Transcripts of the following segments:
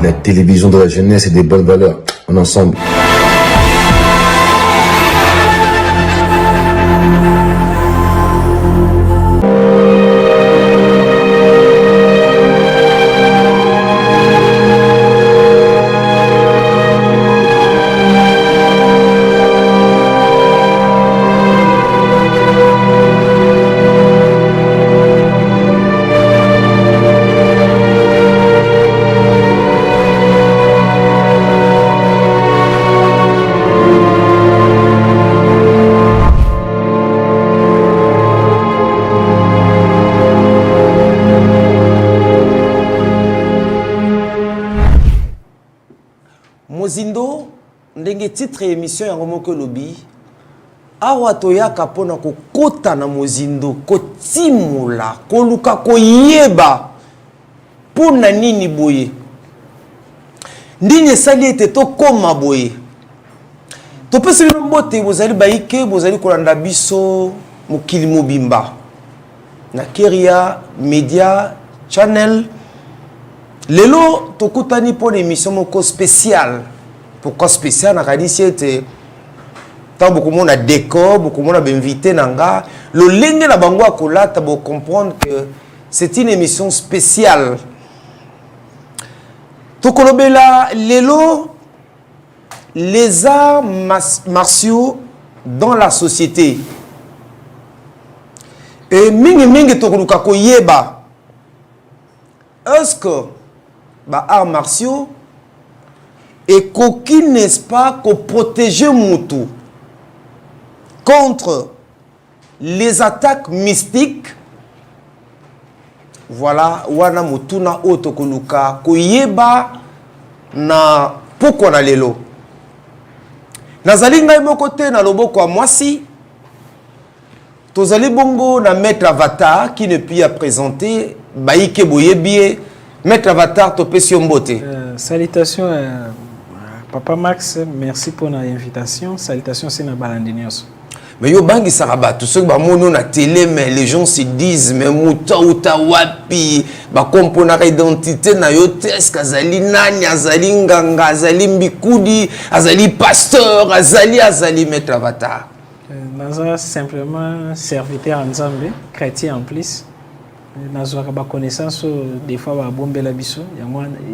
La télévision de la jeunesse et des bonnes valeurs. En ensemble. Mozindo, ndenge titre émission ya Romoko Lobi, awa toyaka pona ko kota na Mozindo, ko timula, ko luka ko yeba, pona nini boye. Ndine sali ete to koma boye. To pesi mbote bozali baike, bozali kolanda biso mokili mobimba. Na Keria Media Channel. Lelo tokutani pour l'émission moko spéciale. Pourquoi spécial? Na kadisi ete tant beaucoup monde a décor, beaucoup monde a invité nanga. Le lenge na bango akolata bo comprendre que c'est une émission spéciale. Tokolobela lelo les arts martiaux dans la société. Et mingi tokoluka ko yeba. Est-ce que bah, arts martiaux et coquille, n'est-ce pas, qu'on protège Moutou contre les attaques mystiques? Voilà, wana mutuna otokoluka koyeba na poko na lelo. Nazali ngai moko te na loboko ya mwasi. Tozali bongo na maître Avatar qui ne peut présenter baike boyebie. Maître Avatar, tu peux si salutations, Papa Max, merci pour l'invitation. Salutations, c'est na balandinios. Mais yo bangi saraba, tous ceux qui sont na télé, mais les gens se disent, mais mouta uta wapi, ba kompona identité na yo tesk, azali nani, azali nganga, azali mbikudi, azali pasteur, azali Maître Avatar. Naza simplement serviteur en Zambie, chrétien en plus. Nazo ba connaissance des fois ba bombela biso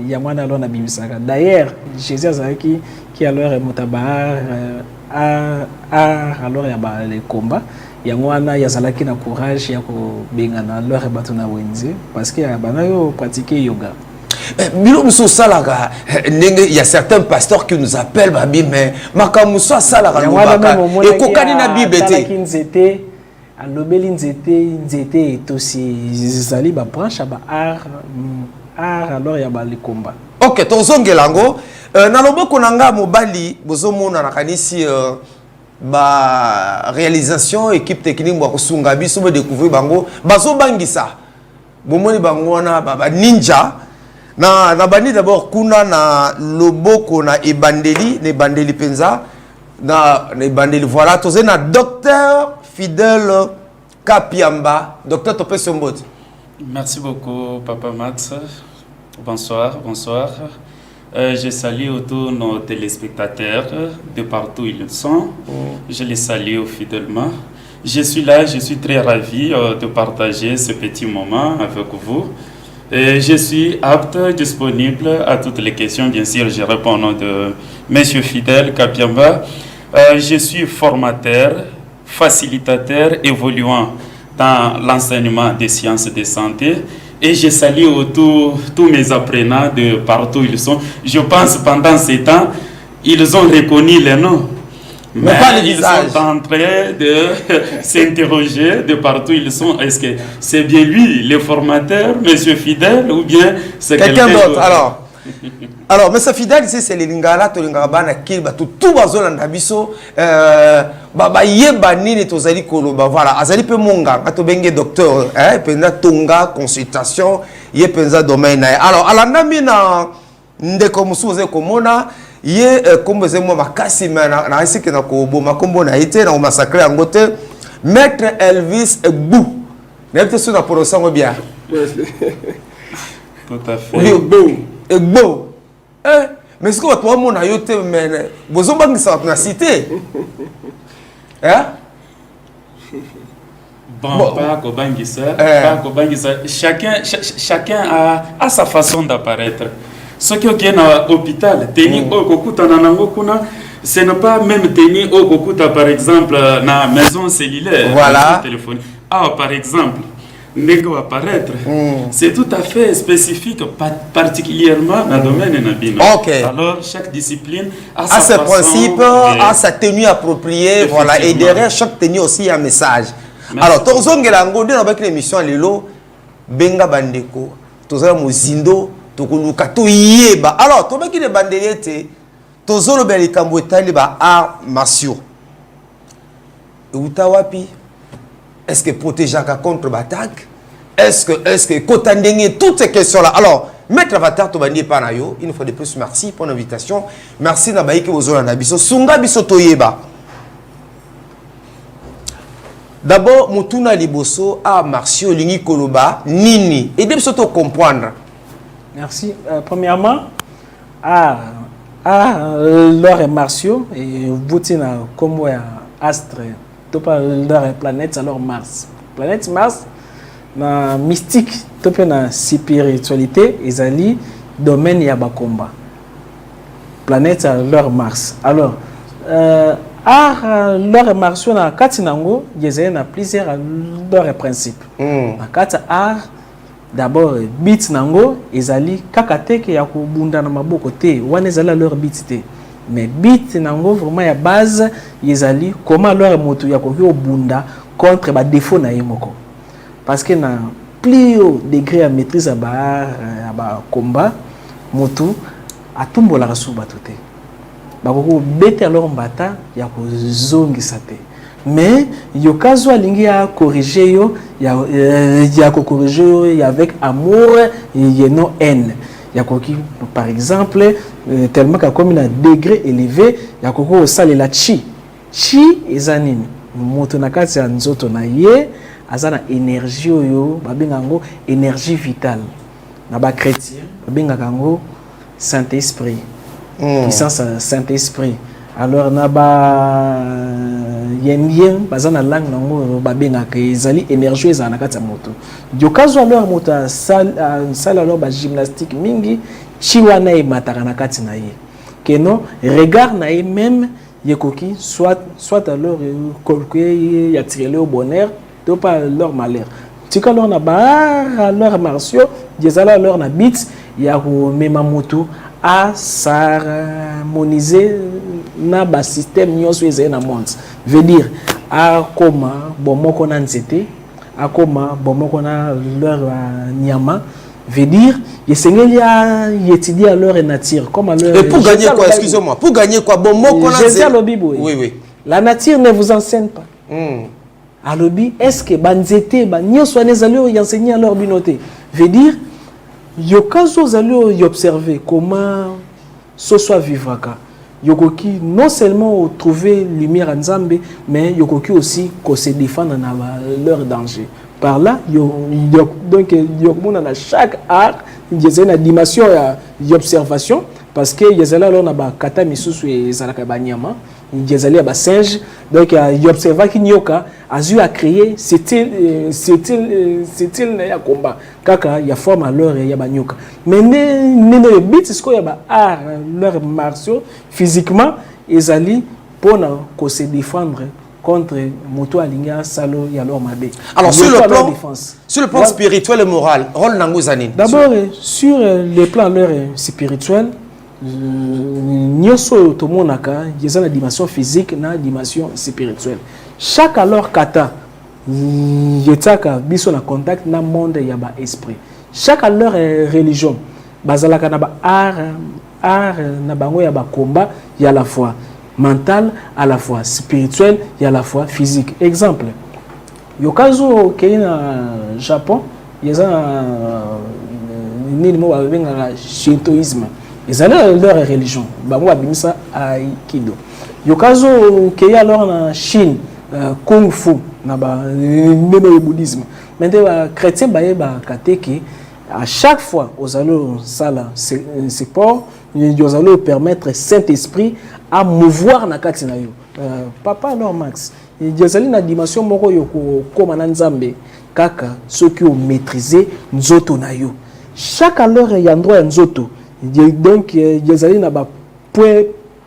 ya mwana alona bimisaka. D'ailleurs Jésus azaki qui alors est mutabar alors ya ba les combats ya mwana ya zalaki na courage ya ko bengana alors ba tuna wenze parce que bana yo pratiquer yoga. Bilomuso salaka il y a certains pasteurs qui nous appellent babi mais makamuso salaka lobaka et kokani na bibete alobeli nzete etosi zali ba branche ba art alors ya ba likomba. OK, tozongelango na loboko nanga mobali bozomona na kanisi ba réalisation équipe technique ba kosunga biso ba découvrir bango bazo bangisa bomoni bango wana ba ninja na bani d'abord kuna na loboko na ebandeli penza na ebandeli voilà tozé na docteur Fidèle Kapiamba. Docteur Topé Sombot. Merci beaucoup, Papa Max. Bonsoir. Je salue tous nos téléspectateurs de partout où ils sont. Je les salue fidèlement. Je suis là, je suis très ravi de partager ce petit moment avec vous. Et je suis apte, disponible à toutes les questions. Bien sûr, je réponds au nom de Monsieur Fidèle Kapiamba. Je suis formateur, facilitateur évoluant dans l'enseignement des sciences de santé et je salue autour tous mes apprenants de partout où ils sont. Je pense pendant ces temps, ils ont reconnu les noms. Mais pas ils sont en train de s'interroger de partout où ils sont. Est-ce que c'est bien lui, le formateur, Monsieur Fidèle, ou bien c'est quelqu'un d'autre? Alors, mais Fidèle, c'est les lingala, to lingaba na kilba, tout bazol na biso, baba yeba nini tozali koloba, voilà, azali pe monga, ato benge docteur, penza tonga consultation, ye penza domaine. Alors, alanda mina ndeko musuze komona, ye komboze mo makasi na isiki na ko boma kombo na ite na massacre angote, Maître Elvis Egbu. N'était sur la production bien. Tout à fait. Egbo. Mais ce que votre monde a yoté, mais vous avez une cité. Hein? Bon, pas Kobangisa, chacun a sa façon d'apparaître. Ce qui est à l'hôpital, ce n'est pas même tenir au Kokuta, par exemple, dans la maison cellulaire. Voilà. Ah, par exemple, Nego apparaître, c'est tout à fait spécifique, particulièrement dans le domaine de Nabino. Okay. Alors, chaque discipline a ses principes, a sa tenue appropriée, voilà. Et derrière chaque tenue aussi, il y a un message. Merci. Alors, Torzongelango, dans l'émission Lilo, Benga Bandeko, Tozala Mozindo, Tokoluka, Toyeba. Alors, Toba qui est bandelier, Tozolo Belikambo Etali ba art martiaux. Utawapi, est-ce que protéger contre l'attaque? Est-ce que Kotandenge, toutes ces questions-là. Alors, Maître Avatar Tobani Panayo, une fois de plus, merci pour l'invitation. Merci Nabaïke Ozola Nabiso. Sunga Biso Toyeba. D'abord, Mutuna Liboso, art martiaux, Lingi Koloba, Nini. Et de surtout comprendre. Merci. Premièrement, l'art martiaux, et vous tenez comme astre, tout par l'art planète, alors Mars. Planète Mars, na mystique, tout par la spiritualité, ils allaient domaine Yabakomba. Planète alors Mars. Alors, l'art martiaux na Katinango, ils ont plusieurs leurs principes. Na Kata art, d'abord bit nango, ils allaient kakate ki yakubunda na maboko te, wane zala leur bit te. Mais bit nango vraiment ya base, ils allaient comment leur moto yakoki obunda contre ba défaut na yemoko. Parce que na plus haut degré à maîtrise à ba combat, moto atumbola rasu batote. Bakoko bete alors mbata yako zongi sate. Mais yokazo alingi ya corriger yo ya corriger avec amour et non haine. Yakoki par exemple tellement que comme il a degré élevé yakoko sale la chi ezanini moto nakati ya nzoto na ye azana énergie yo babengango énergie vitale na ba chrétien babengango Saint-Esprit. Puissance Saint-Esprit. Alors naba yen bazana langue nango babenga ke ezali énergie ezana kata moto. Diokazo alors moto sala alors ba gymnastique mingi chiwana e mataka na kati na ye. Que non regard na ye même yekoki soit alors kolke ya tiré au bonheur to pas leur malheur. Tika alors na ba alors martiaux dezala alors na bit ya ko mema moto à s'harmoniser na ba système nyonso ezali na monde. Veut dire a koma bomoko na nzete, a koma bomoko na leur nyama. Veut dire yesengeli ya étudier leur nature comme leur. Et pour gagner quoi, excusez-moi, pour gagner quoi bomoko na nzete. Oui oui. La nature ne vous enseigne pas. Alobi est-ce que banzete ba nyonso nezali enseigner leur binoté. Veut dire yokazo zali y observer comment ce soit vivaka. Yokoki non seulement trouver lumière en Zambé, mais yokoki aussi qu'on se défendre dans leur danger. Par là, donc dans chaque art, il y a une dimension d'observation parce que il y a là on a ba kata misusu et zalaka banyama, il y a ba singe, donc il observa ki nyoka azu a créé c'était ya combat kaka ya forme alors ya banyoka mais ne bit ce ko ya ba art leurs martiaux physiquement ezali pour se défendre contre moto alinga salo ya leur mabe. Alors sur le plan spirituel et moral, rôle nango zanine. D'abord sur le plan leur spirituel nyoso to monaka yeza na dimension physique na dimension spirituelle. Chaque alors kata yetaka biso na contact na monde ya ba esprit. Chaque alors religion bazalaka na ba art na bango ya ba combat ya la fois mental à la fois spirituel et à la fois physique. Exemple yokazo na Japon yeza nini mo babenga shintoïsme. Ils allaient leur religion. Bango abimisa aikido. Yokazo keya alors na Chine kung fu na ba neno bouddhisme. Maintenant chrétien ba kateki à chaque fois aux allo sala sport yozalo permettre Saint-Esprit à mouvoir na kati na yo. Papa alors Max, yozali na dimension moko yoko koma na nzambe kaka ceux qui ont maîtrisé nzoto na yo. Chaque alors y a endroit nzoto. Donc yozali na ba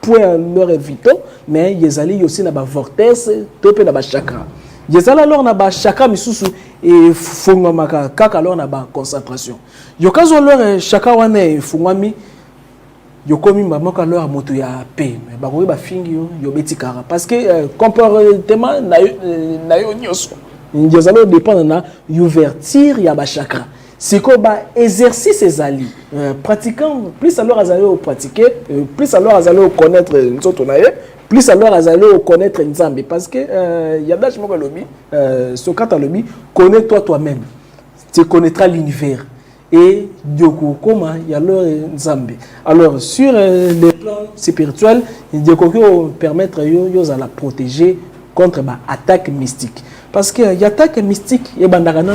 point leur vitaux, mais yozali aussi na ba vortex to pe na ba chakra. Yozali alors na ba chakra misusu et fungamaka kaka alors na ba concentration. Yokazo alors chakra wane fungami yokomi mamaka alors moto ya paix mais ba ko ba fingi yo beti kara parce que comportement na yo nyoso yozali dépend na ouverture ya ba chakra. C'est comme exercice ezali pratiquant plus alors azali au pratiquer plus alors azali au connaître nzoto na ye plus alors azali au connaître nzambe parce que yadash moko lobi Socrate lobi connais toi-même tu connaîtras l'univers et Dioko comment y a alors nzambe alors sur les plans spirituels Dioko permettre yo à la protéger contre ba attaque mystique parce que y attaque mystique et bandagana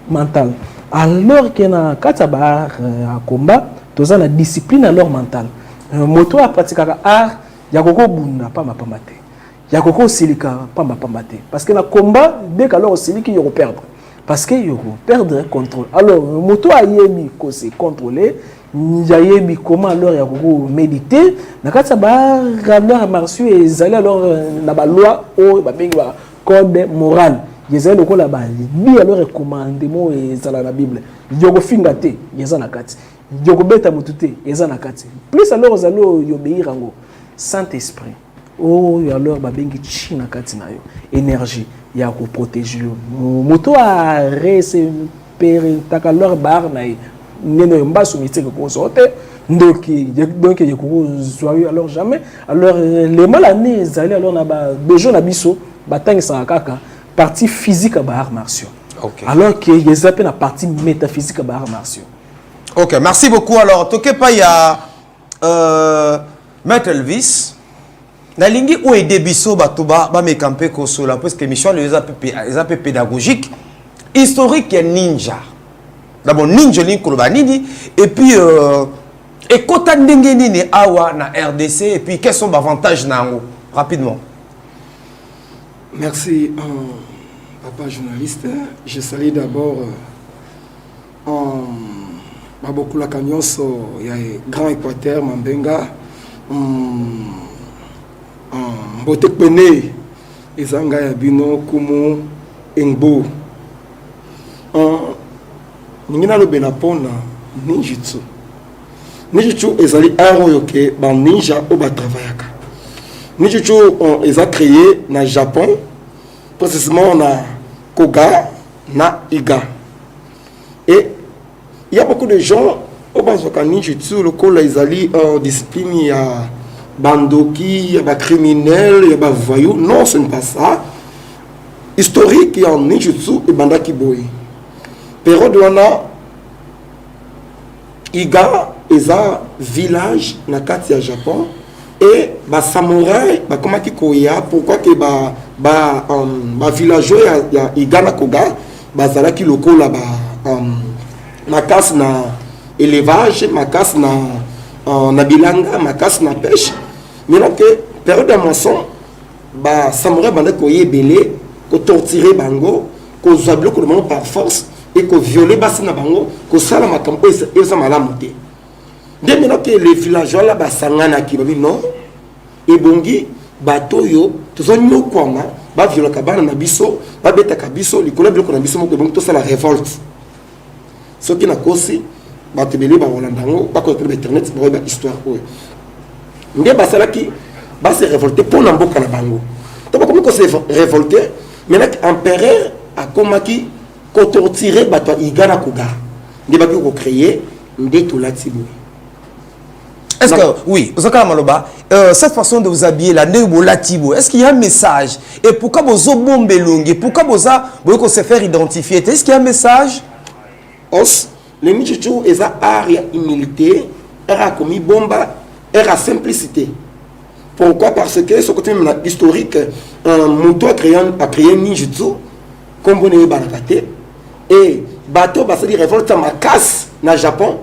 mental. Alors qu'il y a un combat, tu as la discipline alors mentale. Moto a pratiqué art, il y a beaucoup bunda pas ma pamate. Il y a beaucoup silika pas ma pamate. Parce que le combat, dès qu'alors silika il y a perdre. Parce que il y a perdre contrôle. Alors moto a yémi ko se contrôler, il y a yémi comment alors il y a beaucoup méditer. Na kata ba alors martiaux et zali alors na ba loi o ba benga code moral. Yezali lokola ba bi alors recommandement ezala na Bible yoko finga te yeza na kati yoko beta mutute yeza na kati plus alors zalo yobéir ngo Saint-Esprit oh alors ba bengi chi na kati na yo énergie ya ko protéger moto a rese pere takalor bar na neno mbasu miteke ko sorte donc yoko zoyo alors jamais alors les malanés zali alors na ba bejo na biso batangisa kaka partie physique à arts martiaux. Okay. Alors qu'il y a la partie métaphysique à arts martiaux. Ok, merci beaucoup. Alors, Tokepa, il y a Maître Elvis. Nalingi ou est débisso batuba ba me camper kosola parce que mission les a peu pédagogique historique et ninja. D'abord ninja linkoloba nini et puis et kota ndenge nini awa na RDC et puis quels sont les avantages nango rapidement. Merci, papa journaliste. Je salue d'abord beaucoup la Cagnos, il y a Grand Équateur, Mambenga, Botek Pene, Ezanga Yabino, Kumu, Engbo. Ningina lo benapona ninjutsu. Ninjutsu ezali aro yoke ba ninja o ba travaillaka. Ninjutsu ils ont créé na Japon, précisément na Koga, na Iga. Et il y a beaucoup de gens au Banzoka Ninjutsu, le col ils ont discipline, il y a bandoki, il y a criminel, il y a voyou. Non, ce n'est pas ça. Historique, il y a Ninjutsu et bandaki boy. Période où on a Iga, ils ont village na Katia Japon. Et les samouraïs, comment ils koya, pourquoi que les villageois ils gana koga, bazala ki loko là ma casse na élevage, ma casse na bilanga, ma casse na pêche. Mais donc période de moisson, les samouraïs banda koye belé, ko torturer bango, ko zablo ko demande par force et ko violer basi na bango, ko sala makambo et ça malamuté. Dès maintenant que les villageois là basangana ki babi non et bongi bato yo tozo nyokwama ba viola kabana na biso ba beta kabiso likola biloko na biso moko bongi to sala révolte soki na kosi ba tebeli ba holandango ba ko internet ba histoire ko nde basala ki ba se révolter pour na mboka na bango to ba ko se révolter mais nak empereur a komaki ko torturer bato igana kuga nde ba ko créer nde to latibo. Est-ce que, oui, cette façon de vous habiller, la latibo, est-ce qu'il y a un message? Et pourquoi vous bombez longue? Pourquoi vous se faire identifier? Est-ce qu'il y a un message? Os, les Nichichu, ils ont art et humilité, ils ont commis bomba, ils ont simplicité. Pourquoi? Parce que ce côté historique, Muto a créé Ninjutsu, comme vous n'avez pas raté, et bateau, c'est-à-dire révolte à ma casse, dans le Japon,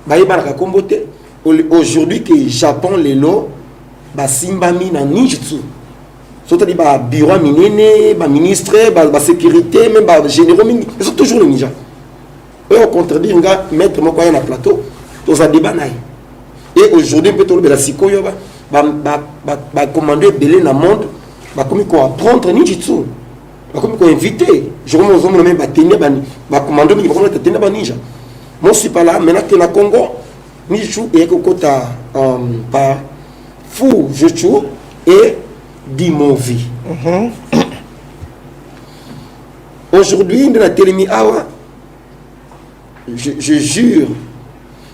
bah il va la comboter. aujourd'hui que Japon lelo ba simbami na ninjutsu surtout les bureau minene ba ministre ba sécurité même ba généraux mingi ils sont toujours les ninjas eux au contraire nga mettre moko na plateau tous a débat naï et aujourd'hui peut-on le sikoyo ba commander belé na monde ba comme ko apprendre ninjutsu ba comme ko inviter je comme aux hommes même ba tenir ba commander mais ba comme tenir ba ninja moi je suis pas là maintenant que na Congo ninjutsu et ko kota par Fu Jutsu et Dimovi. Aujourd'hui, dans la télémie Awa, je jure,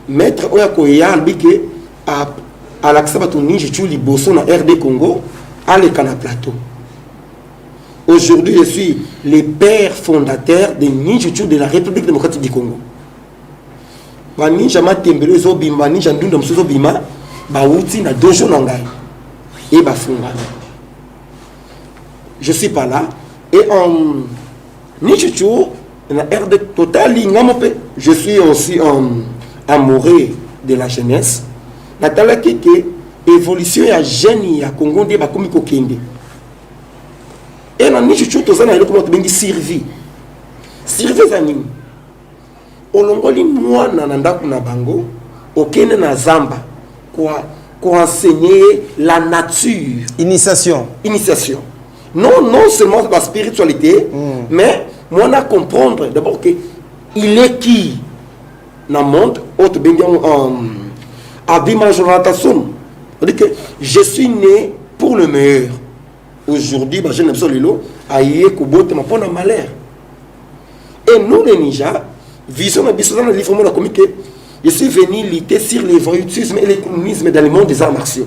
maître Oyakoya Albike à l'Axabatou Ninjutsu Liboso na RD Congo, à l'Ekana Plateau. Aujourd'hui, je suis le père fondateur des Ninjutsu de la République démocratique du Congo. Ba ninja matembele zo bimba ninja ndunda msuzo bima ba uti na dojo nangai et ba funga. Je suis pas là et en Ninjutsu na RD total ngamope je suis aussi amoureux de la jeunesse. Natala keke évolution ya jeune ya Congo de ba komi ko kende. Et na Ninjutsu tozana ile comment bengi survie. Survie za nini? Olongoli mwana na ndaku na bango okene na zamba quoi enseigner la nature initiation non seulement la spiritualité mais mwana comprendre d'abord que il est qui na monde autre bengi abima jonathan dit que je suis né pour le meilleur aujourd'hui ba jeune absolument aïe ko bote ma pona malheur et nous les ninjas vision dans le livre mon comique je suis venu lutter sur l'évolutisme et l'économisme dans le monde des arts martiaux.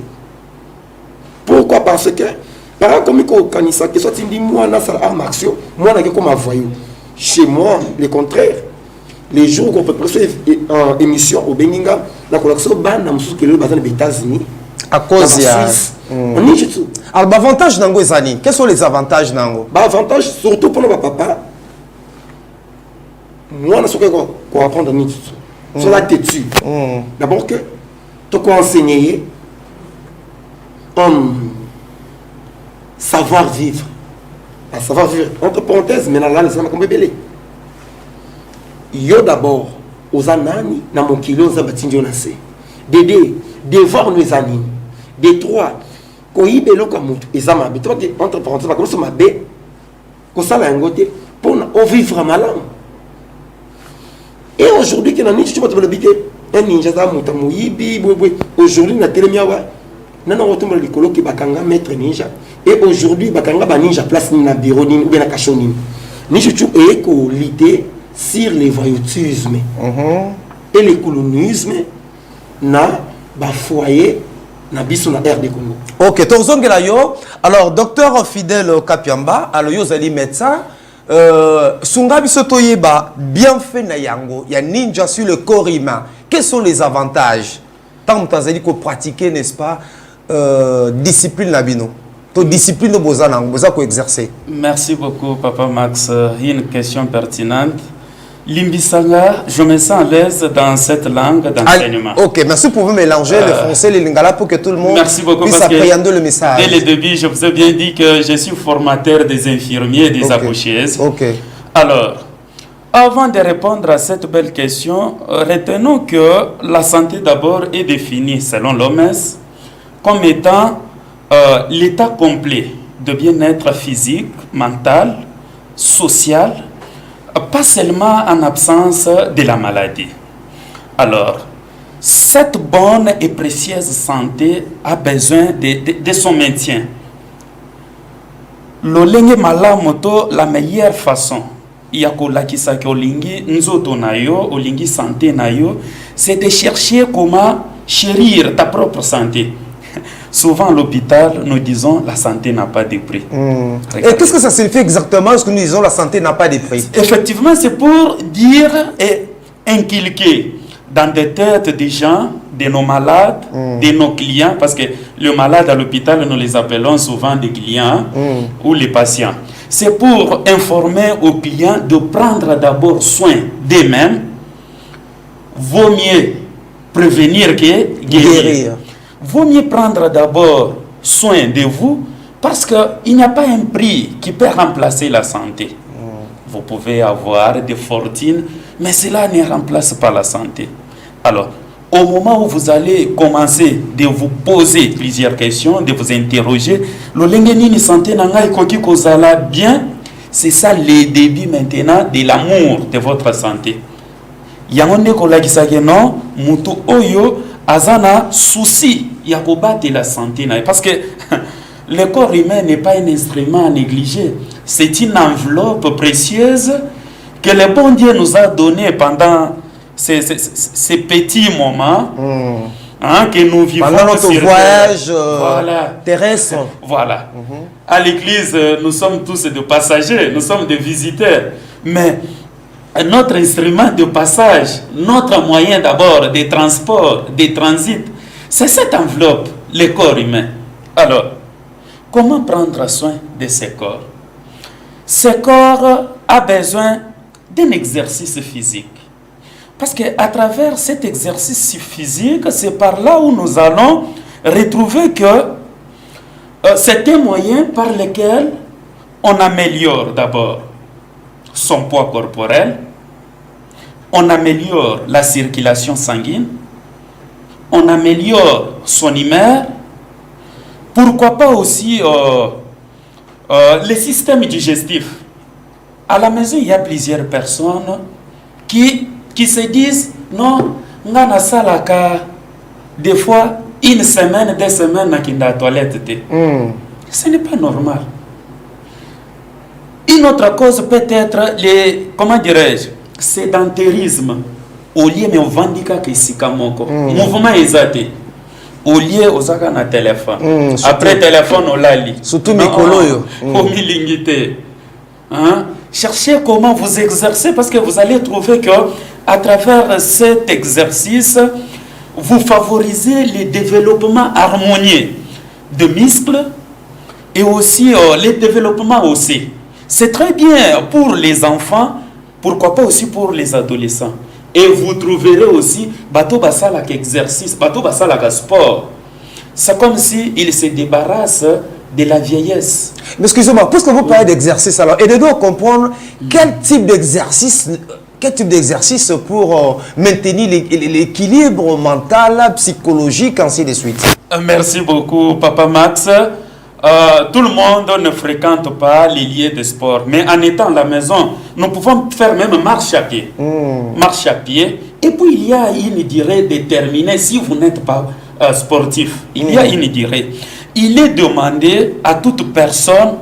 Pourquoi? Parce que par comme kanisa que soit dit moi na ça arts martiaux moi na comme voyou chez moi le contraire les jours qu'on peut passer en émission au Beninga la collection ban na musu que le bazan des États-Unis à cause ya Ninjutsu. Alors l'avantage nango ezani quels sont les avantages nango? Bah avantage surtout pour notre papa. Moi, je vais apprendre à Ninjutsu. Sur la têtue. D'abord que tu peux enseigner savoir vivre. Savoir vivre. Entre parenthèses, mais là, les gens comme bébé. Yo d'abord, aux anani, dans mon kilo, aux abatindio nase. De deux, devoir nos amis. De trois, qu'on y bélo comme examen. Entre parenthèses, comme ça, ma bé, qu'on s'en a un côté, pour vivre malin. Et aujourd'hui, que tu vas te dire un ninja aujourd'hui, na telemiawa, nana otomba likolo ki bakanga maître ninja. Et aujourd'hui, bakanga ba ninja place ni na bureau ni ou bien na cachoni. Ninjutsu est lutter sur l'évoyutisme et le colonisme na ba foyer na biso na RD Congo. Ok, tozongela yo. Alors, docteur Fidèle Kapiamba, alors yo zali médecin. Sungabi Sotoyeba, bienfait na yango, il y a ninja sur le corps humain. Quels sont les avantages? Tant que tu as pratiquer, n'est-ce pas, discipline labino. To discipline bozana, boza ko exercer. Merci beaucoup, Papa Max. Une question pertinente. Limbisanga, je me sens à l'aise dans cette langue d'enseignement. Ok, merci pour vous mélanger le français et le lingala pour que tout le monde puisse appréhender le message. Dès le début, je vous ai bien dit que je suis formateur des infirmiers et des accoucheuses. Ok. Alors, avant de répondre à cette belle question, retenons que la santé d'abord est définie selon l'OMS comme étant l'état complet de bien-être physique, mental, social, pas seulement en absence de la maladie. Alors, cette bonne et précieuse santé a besoin de son maintien. L'olenge malamoto, la meilleure façon, santé c'est de chercher comment chérir ta propre santé. Souvent à l'hôpital, nous disons la santé n'a pas de prix. Et qu'est-ce que ça signifie exactement ce que nous disons la santé n'a pas de prix? Effectivement, c'est pour dire et inculquer dans des têtes des gens, de nos malades, de nos clients, parce que le malade à l'hôpital, nous les appelons souvent des clients ou les patients. C'est pour informer aux clients de prendre d'abord soin d'eux-mêmes. Vaut mieux prévenir que guérir. Vaut mieux prendre d'abord soin de vous parce qu'il n'y a pas un prix qui peut remplacer la santé. Vous pouvez avoir des fortunes, mais cela ne remplace pas la santé. Alors, au moment où vous allez commencer de vous poser plusieurs questions, de vous interroger, le santé bien, c'est ça le début maintenant de l'amour de votre santé. Yangonde kolakisake non, mutu oyo azana souci yakoba de la santé parce que le corps humain n'est pas un instrument à négliger. C'est une enveloppe précieuse que le bon Dieu nous a donné pendant ces petits moments que nous vivons pendant notre voyage terrestre. Voilà. À l'église, nous sommes tous des passagers, nous sommes des visiteurs. Mais notre instrument de passage, notre moyen d'abord de transport, de transit, c'est cette enveloppe, le corps humain. Alors, comment prendre soin de ce corps? Ce corps a besoin d'un exercice physique. Parce qu'à travers cet exercice physique, c'est par là où nous allons retrouver que c'est un moyen par lequel on améliore d'abord son poids corporel, on améliore la circulation sanguine, on améliore son humeur, pourquoi pas aussi le système digestif. À la maison, il y a plusieurs personnes qui se disent non, ngana salaka des fois une semaine, 2 semaines dans la toilette. Ce n'est pas normal. Une autre cause peut être le, comment dirais-je, sédentarisme. Au lieu de vendika kisika moko. Mouvement exaté. Au lieu osaka na téléphone. Après téléphone on lali. Surtout mikolo. Au milingité. Cherchez comment vous exercer parce que vous allez trouver que à travers cet exercice, vous favorisez le développement harmonieux de muscles et aussi le développement aussi. C'est très bien pour les enfants, pourquoi pas aussi pour les adolescents. Et vous trouverez aussi bateau basala exercice, bateau basala sport. C'est comme si il se débarrasse de la vieillesse. Mais excusez-moi, puisque vous parlez d'exercice, alors aidez-nous à comprendre quel type d'exercice pour maintenir l'équilibre mental, psychologique, ainsi de suite. Merci beaucoup, Papa Max. Tout le monde ne fréquente pas les lieux de sport, mais en étant à la maison, nous pouvons faire même marche à pied. Marche à pied. Et puis il y a une durée déterminée si vous n'êtes pas sportif. Il y a une durée. Il est demandé à toute personne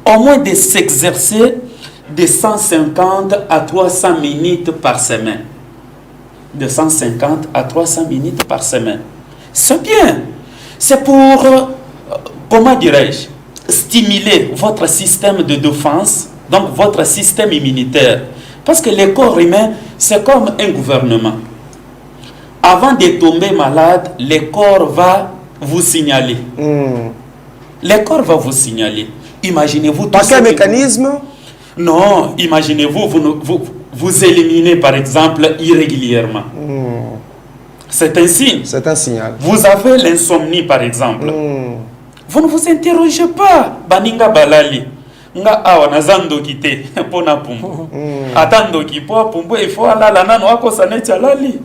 au moins de s'exercer de 150 à 300 minutes par semaine. De 150 à 300 minutes par semaine. C'est bien. C'est pour, comment dirais-je, stimuler votre système de défense, donc votre système immunitaire. Parce que le corps humain, c'est comme un gouvernement. Avant de tomber malade, le corps va vous signaler. Le corps va vous signaler. Imaginez-vous... Par quel mécanisme? Non, imaginez-vous, vous éliminez par exemple irrégulièrement. C'est un signe. C'est un signal. Vous avez l'insomnie par exemple. Vous ne vous interrogez pas. Baninga balali. Nga awa nazando kite pona pumbu. Atando kipo pumbu il faut ala la nano ako sanecha lali.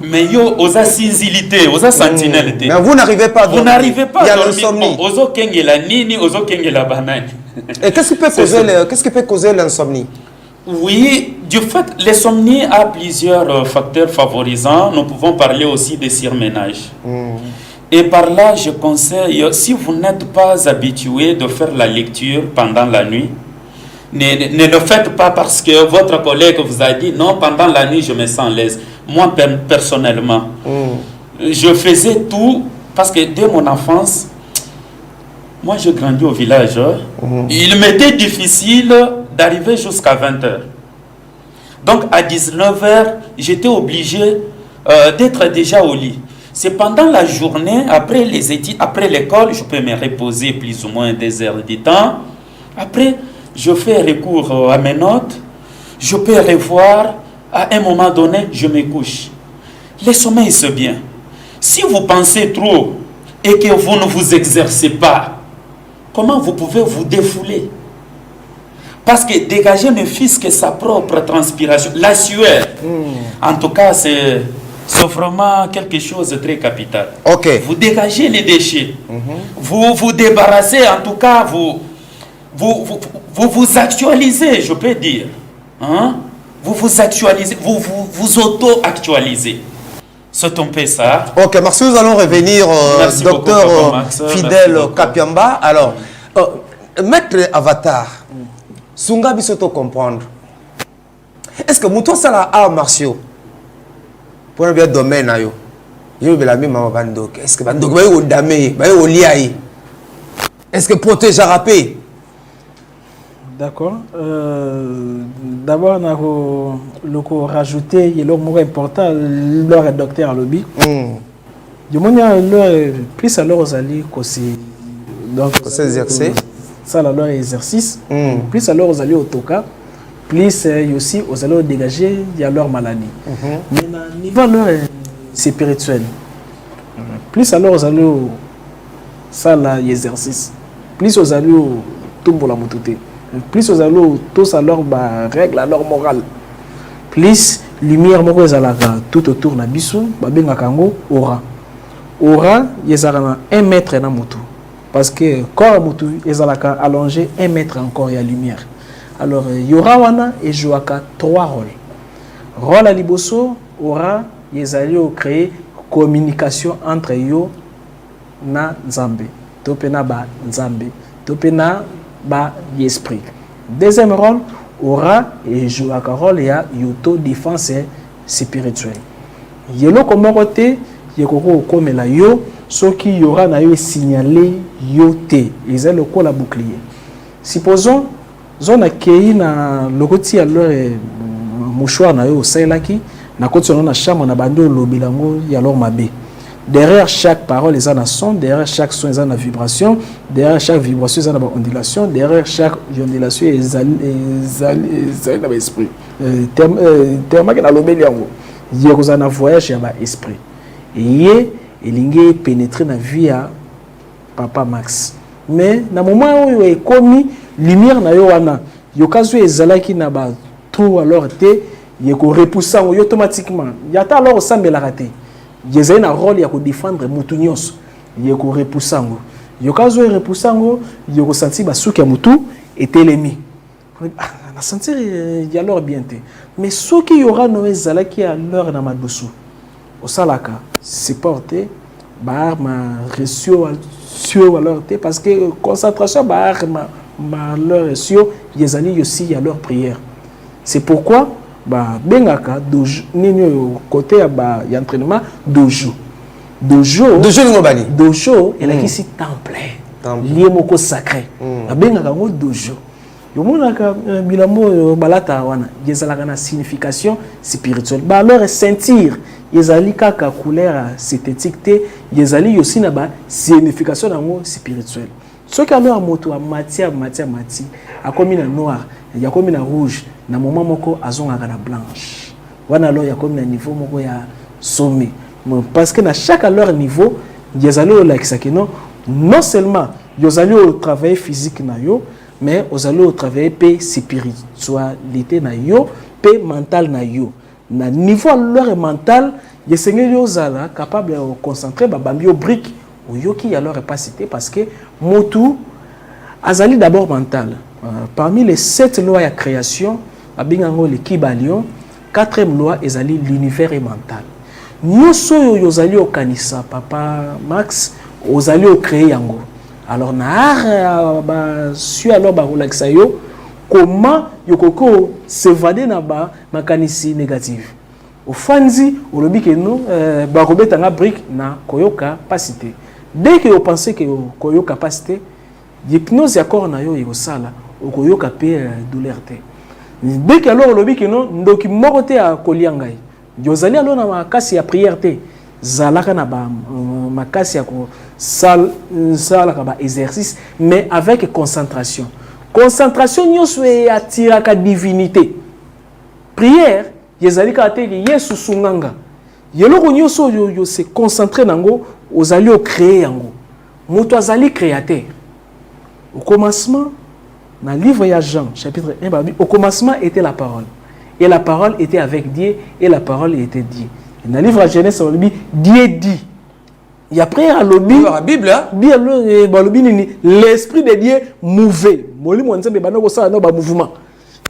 Mais yo osa sinzilité, osa sentinelité. Mais vous n'arrivez pas. Vous n'arrivez pas à dormir. l'insomnie. Ozo kengela nini, ozo kengela banani. Et qu'est-ce qui peut causer l'insomnie? Oui, du fait, l'insomnie a plusieurs facteurs favorisants. Nous pouvons parler aussi de surménage. Et par là, je conseille, si vous n'êtes pas habitué de faire la lecture pendant la nuit, ne le faites pas parce que votre collègue vous a dit non, pendant la nuit, je me sens à l'aise. Moi, personnellement, je faisais tout parce que dès mon enfance, moi, j'ai grandi au village. Il m'était difficile d'arriver jusqu'à 20h. Donc, à 19h, j'étais obligé d'être déjà au lit. C'est pendant la journée, après les études, après l'école, je peux me reposer plus ou moins 2 heures de temps. Après, je fais recours à mes notes. Je peux revoir. À un moment donné, je me couche. Le sommeil, c'est bien. Si vous pensez trop et que vous ne vous exercez pas, comment vous pouvez vous défouler? Parce que dégager ne fût-ce que sa propre transpiration, la sueur, en tout cas, c'est vraiment quelque chose de très capital. Ok. Vous dégagez les déchets, vous vous débarrassez, en tout cas, vous actualisez, je peux dire. Hein? Vous vous actualisez, vous auto-actualisez. C'est un peu ça. Ok, merci. Nous allons revenir, Merci docteur beaucoup, Papa Max. Fidèle Merci Kapiamba. Alors, maître Avatar, Sunga Bisoto comprendre. Est-ce que Mouton Sala a martiaux pour un bien domaine, je vais la même Bandok. Est-ce que Bandok va y damé, va y liaï? Est-ce que protège à rapper? D'accord. D'abord, on a rajouté le mot important, leur docteur à lobby. Du moment plus alors aux alliés donc ça leur exercice, plus alors aux alliés au toka, plus aussi aux alliés dégager il y a leur maladie. Mais niveau leur spirituel, plus alors aux alliés ça l'exercice, plus aux alliés tout pour la mototé. Plus aux allos, tous à leur règle, à leur morale. Plus lumière, moi, tout autour de Bissou, Babenga Kango, aura. Aura, il y a 1 mètre dans moto. Parce que corps moto, il y a allongé 1 mètre encore, il y a lumière. Alors, il y aura wana et je 3 rôles. Rôle à Liboso, aura, il y a créer communication entre yo na Nzambe. Topena ba Nzambe. Topena ba l'esprit. Deuxième rôle, aura et joue à rôle il y a auto-défense spirituelle. Yelo comme côté, yeko comme la yo, ce qui y aura na yo signalé yo te, ils ont le col à bouclier. Supposons zone accueilli na lokoti alors mouchoir na yo sailaki, na côté na chambre na bando lobilango ya alors mabe. Derrière chaque parole, il y a un son, derrière chaque son, il y a une vibration, derrière chaque vibration, il y a une ondulation, derrière chaque ondulation, il y a un esprit. Tellement qu'il y a un voyage, il y a un esprit. Et il y a pénétré dans la vie à Papa Max. Mais dans le moment où il y a commis lumière, il y a un cas où il y a un trou alors, il y a un repoussant automatiquement. Il y a alors ça, mais la raté. Il y a un rôle de défendre Moutunios. Il y a un repoussant. Il y a un repoussant, il y a un senti que Moutou était l'ennemi. On a senti qu'il y a l'heure bien. Mais ce qui y aura Noé Zalaki à l'heure dans ma douce. Au Salaka, c'est porté, ma reçu à l'heure parce que concentration, ma l'heure reçu, il y a aussi à leur prière. C'est pourquoi. Bengaka dojo nini côté ya entraînement dojo et là ici temple lié moko sacré bengaka ngo dojo yo monaka bilamo balata wana yezalaka na signification spirituelle alors sentir yezali kaka couleur synthétique te yezali aussi na ba signification nango spirituelle ce qui alors moto a matière a comme na noir il y a comme na rouge na moment moko azongaka na blanche wana alors il y a comme na niveau moko ya sommet parce que na chaque leur niveau yezali o lakisa que non seulement yozali au travail physique na yo mais ozali au travail pe spiritualité na yo pe mental na yo na niveau leur mental yesengeli ozala capable de concentrer babambi au brique oyoki alors pas cité parce que motu azali d'abord mental. Parmi les 7 lois de création, le Kibalion, 4e loi est l'univers est mental. Nous sommes au Kanissa, Papa Max, aux alliés au créé yango. Alors, comment yokoko s'évader na ba makanisi négative. Au fanzi, au lobby que nous, barobé tanga brique na koyoka capacité. Dès que vous pensez que koyoka capacité, l'hypnose accord na yo yosala. Okoyoka pe douleur te. Dès que alors lobi que non ndoki moko te a koliangai. Yozali alors na makasi ya prière te. Zalaka na ba makasi ya ko sala ka ba exercice mais avec concentration. Concentration nyoso e attiraka divinité. Prière yezali ka te Yesu sunganga. yeloko nyonso yo se concentrer nango ozali o créer yango moto azali créateur au commencement dans le livre de Jean chapitre 1 au commencement était la parole et la parole était avec Dieu et la parole était Dieu. Dans le livre de Genèse on dit Dieu dit. Et après à la Bible l'esprit de Dieu mouvait. Molimo nzambe banoko sa no ba mouvement.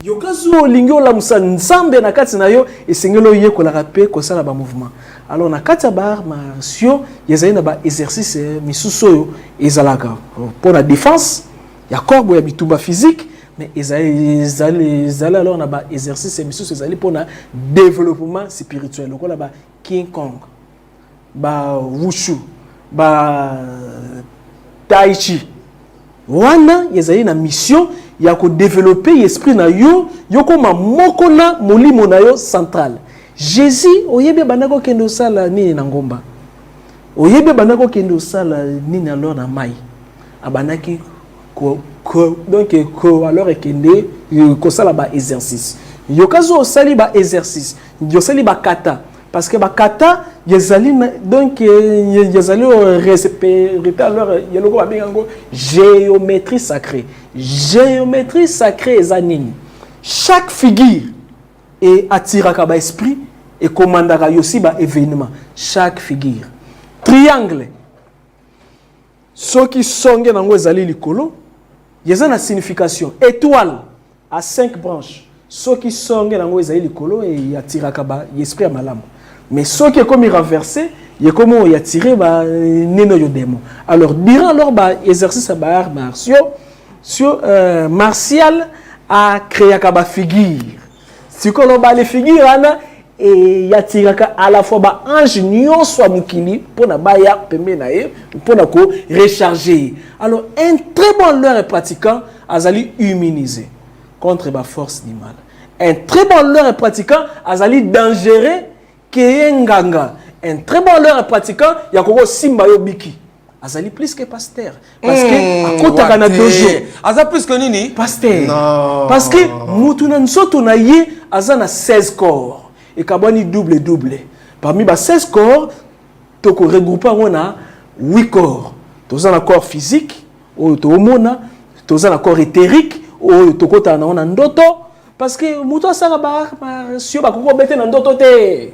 Yokazo lingio la musa nzambe na kati na yo esengelo ye ko la rapé ko sala ba mouvement. Alors na kati ba martio yezali na ba exercice misuso yo ezalaka pour la défense ya corps ya bitumba physique mais ezali alors na ba exercice misuso ezali pour na développement spirituel lokola ba King Kong ba wushu ba tai chi wana yezali na mission ya ko développer esprit na yo koma moko na molimo na yo central. Jésus oyebe banako kendo sala nini na ngomba oyebe banako kendo sala nini alors na mai abanaki donc alors ekende ko sala ba exercice yokazo sali ba exercice yo sali ba kata parce que ba kata yezali donc yezali respecter alors yeloko ba bengango géométrie sacrée ezanini chaque figure et attiraka ba esprit et commandaka yosi ba événement chaque figure triangle soki songe nango ezali likolo yeza na signification étoile à 5 branches soki songe nango ezali likolo et attiraka ba esprit ya malamu mais soki comme renversé il comme il attiré ba neno yo démon. Alors durant alors ba exercice ba arts martiaux sur martial a créé ba figure si qu'on ba les figures ana et yatiraka à la fois ba ange nyon soit mukili pour na ba ya pembe na ye pour na ko recharger. Alors un très bon leurre pratiquant azali immunisé contre ba force du mal. Un très bon leurre pratiquant azali dangereux que nganga. Un très bon leurre pratiquant yakoko simba yo biki. Azali plus que pasteur parce que akota kana dojo aza plus que nini pasteur non parce que mutu na nsoto na ye azana 16 corps et kabani double parmi ba 16 corps to ko regrouper on a 8 corps toza na corps physique o to mona toza na corps éthérique o to kota na ona ndoto parce que mutu asanga ba sio ba ko bete na ndoto te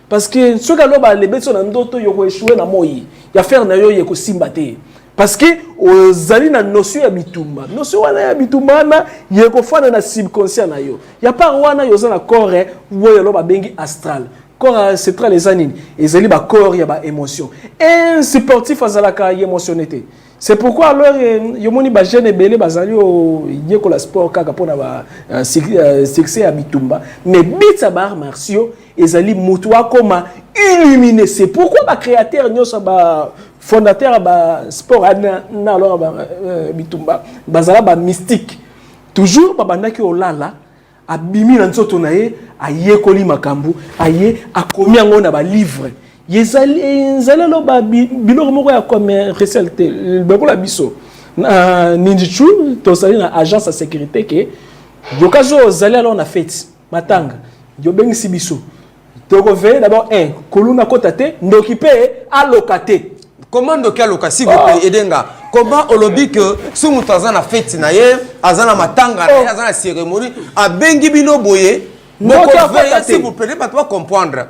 parce que ce que l'on va les bêtes dans d'autres yo échoué na moyi ya faire na yo yeko simbate parce que ozali na notion ya bitumba wana ya bitumba na yeko fana na subconscient na yo ya pas wana yo za na corps wo lo ba bengi astral corps astral les anines ezali ba corps ya ba émotion un sportif azalaka émotionnité. C'est pourquoi alors yomoni ba jeune belé bazali o yeko la sport kaka pona ba succès à bitumba mais bitsa ba martiaux ezali mutu akoma illuminé. C'est pourquoi ba créateur nyoso ba fondateur ba sport na alors ba bitumba bazala ba mystique toujours ba bandaki olala abimi na nzoto na ye ayekoli makambu aye akomi yango na ba livre yezali lo ba biloko moko ya commercial te bakola biso na ninjichu to sali na agence de sécurité ke yokazo zali alors na fête matanga yo bengisi biso to ko veiller d'abord koluna kota te ndokipe allocaté. Comment ndoki aloka s'il vous plaît edenga comment olobi que si mutu aza na fête na ye aza na matanga na ye aza na cérémonie abengi bino boye boko veiller s'il vous plaît pas toi comprendre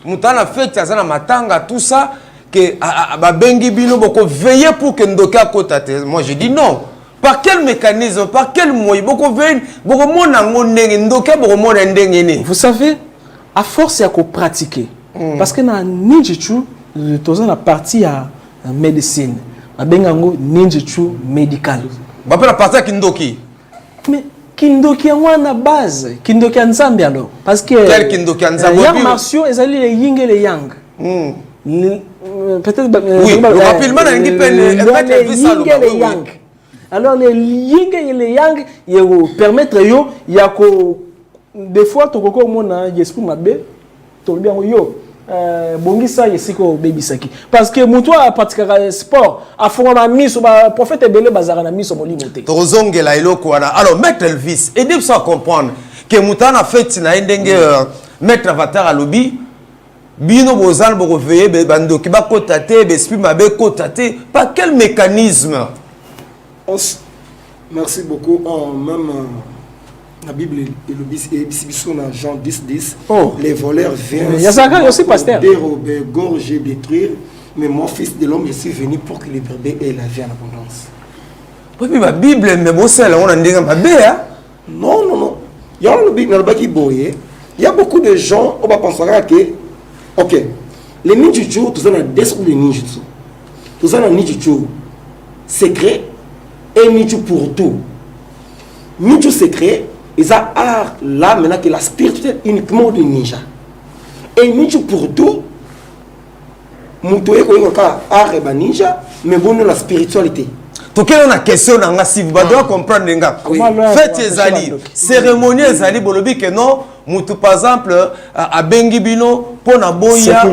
mutu na fête aza na matanga tout ça que babengi bino boko veiller pour que ndoki akota te. Moi je dis non. Par quel mécanisme, par quel moyen boko veiller boko mona ndenge ndoki boko mona ndenge ne. Vous savez à force ya ko pratiquer parce que na ninjichu toza na partie à médecine abengango ninjichu médical ba la partie kindoki mais kindoki wana base kindoki nzambe alors parce que quel kindoki nzambe les arts martiaux ezali les yin et les yang peut-être oui rapidement na ngi mettre les yang alors les yin et les yang yo permettre yo ya ko des fois to koko mona esprit mabe to bien yo bongisa yesiko bebisaki parce que muto a pratiquer sport a fondama miso ba prophète belé bazara na miso molimo te tozongela eloko wana. Alors maître Elvis aidez-nous à comprendre que muto na fait na ndenge maître avatar alobi bino bozal boko veiller be bandoki ba kotate be esprit mabe kotate par quel mécanisme? Merci beaucoup. Même la Bible et le Bible dans Jean 10, les voleurs viennent dérober, gorger, détruire. Mais moi, fils de l'homme, je suis venu pour que les brebis aient la vie en abondance. Oui, mais la Bible, mais bon, c'est là, on a dit non. Il y a le Bible qui boye. Il y a beaucoup de gens, on va penser que, ok, les ninjutsu, tout ça, on a des sortes de ninjutsu. Tout ça, on a ninjutsu secret et ninjutsu pour tout. Ninjutsu secret, ils ont art là, maintenant que la spiritualité uniquement de ninja. Et ninjutsu pour tout, Moutoye Koyoka art et ninja, mais bon, la spiritualité. Donc, on a question dans la si vous devez comprendre les gars. Faites les alliés, cérémonie les alliés, bolobi que non, moutou par exemple à Bengibino pour na boya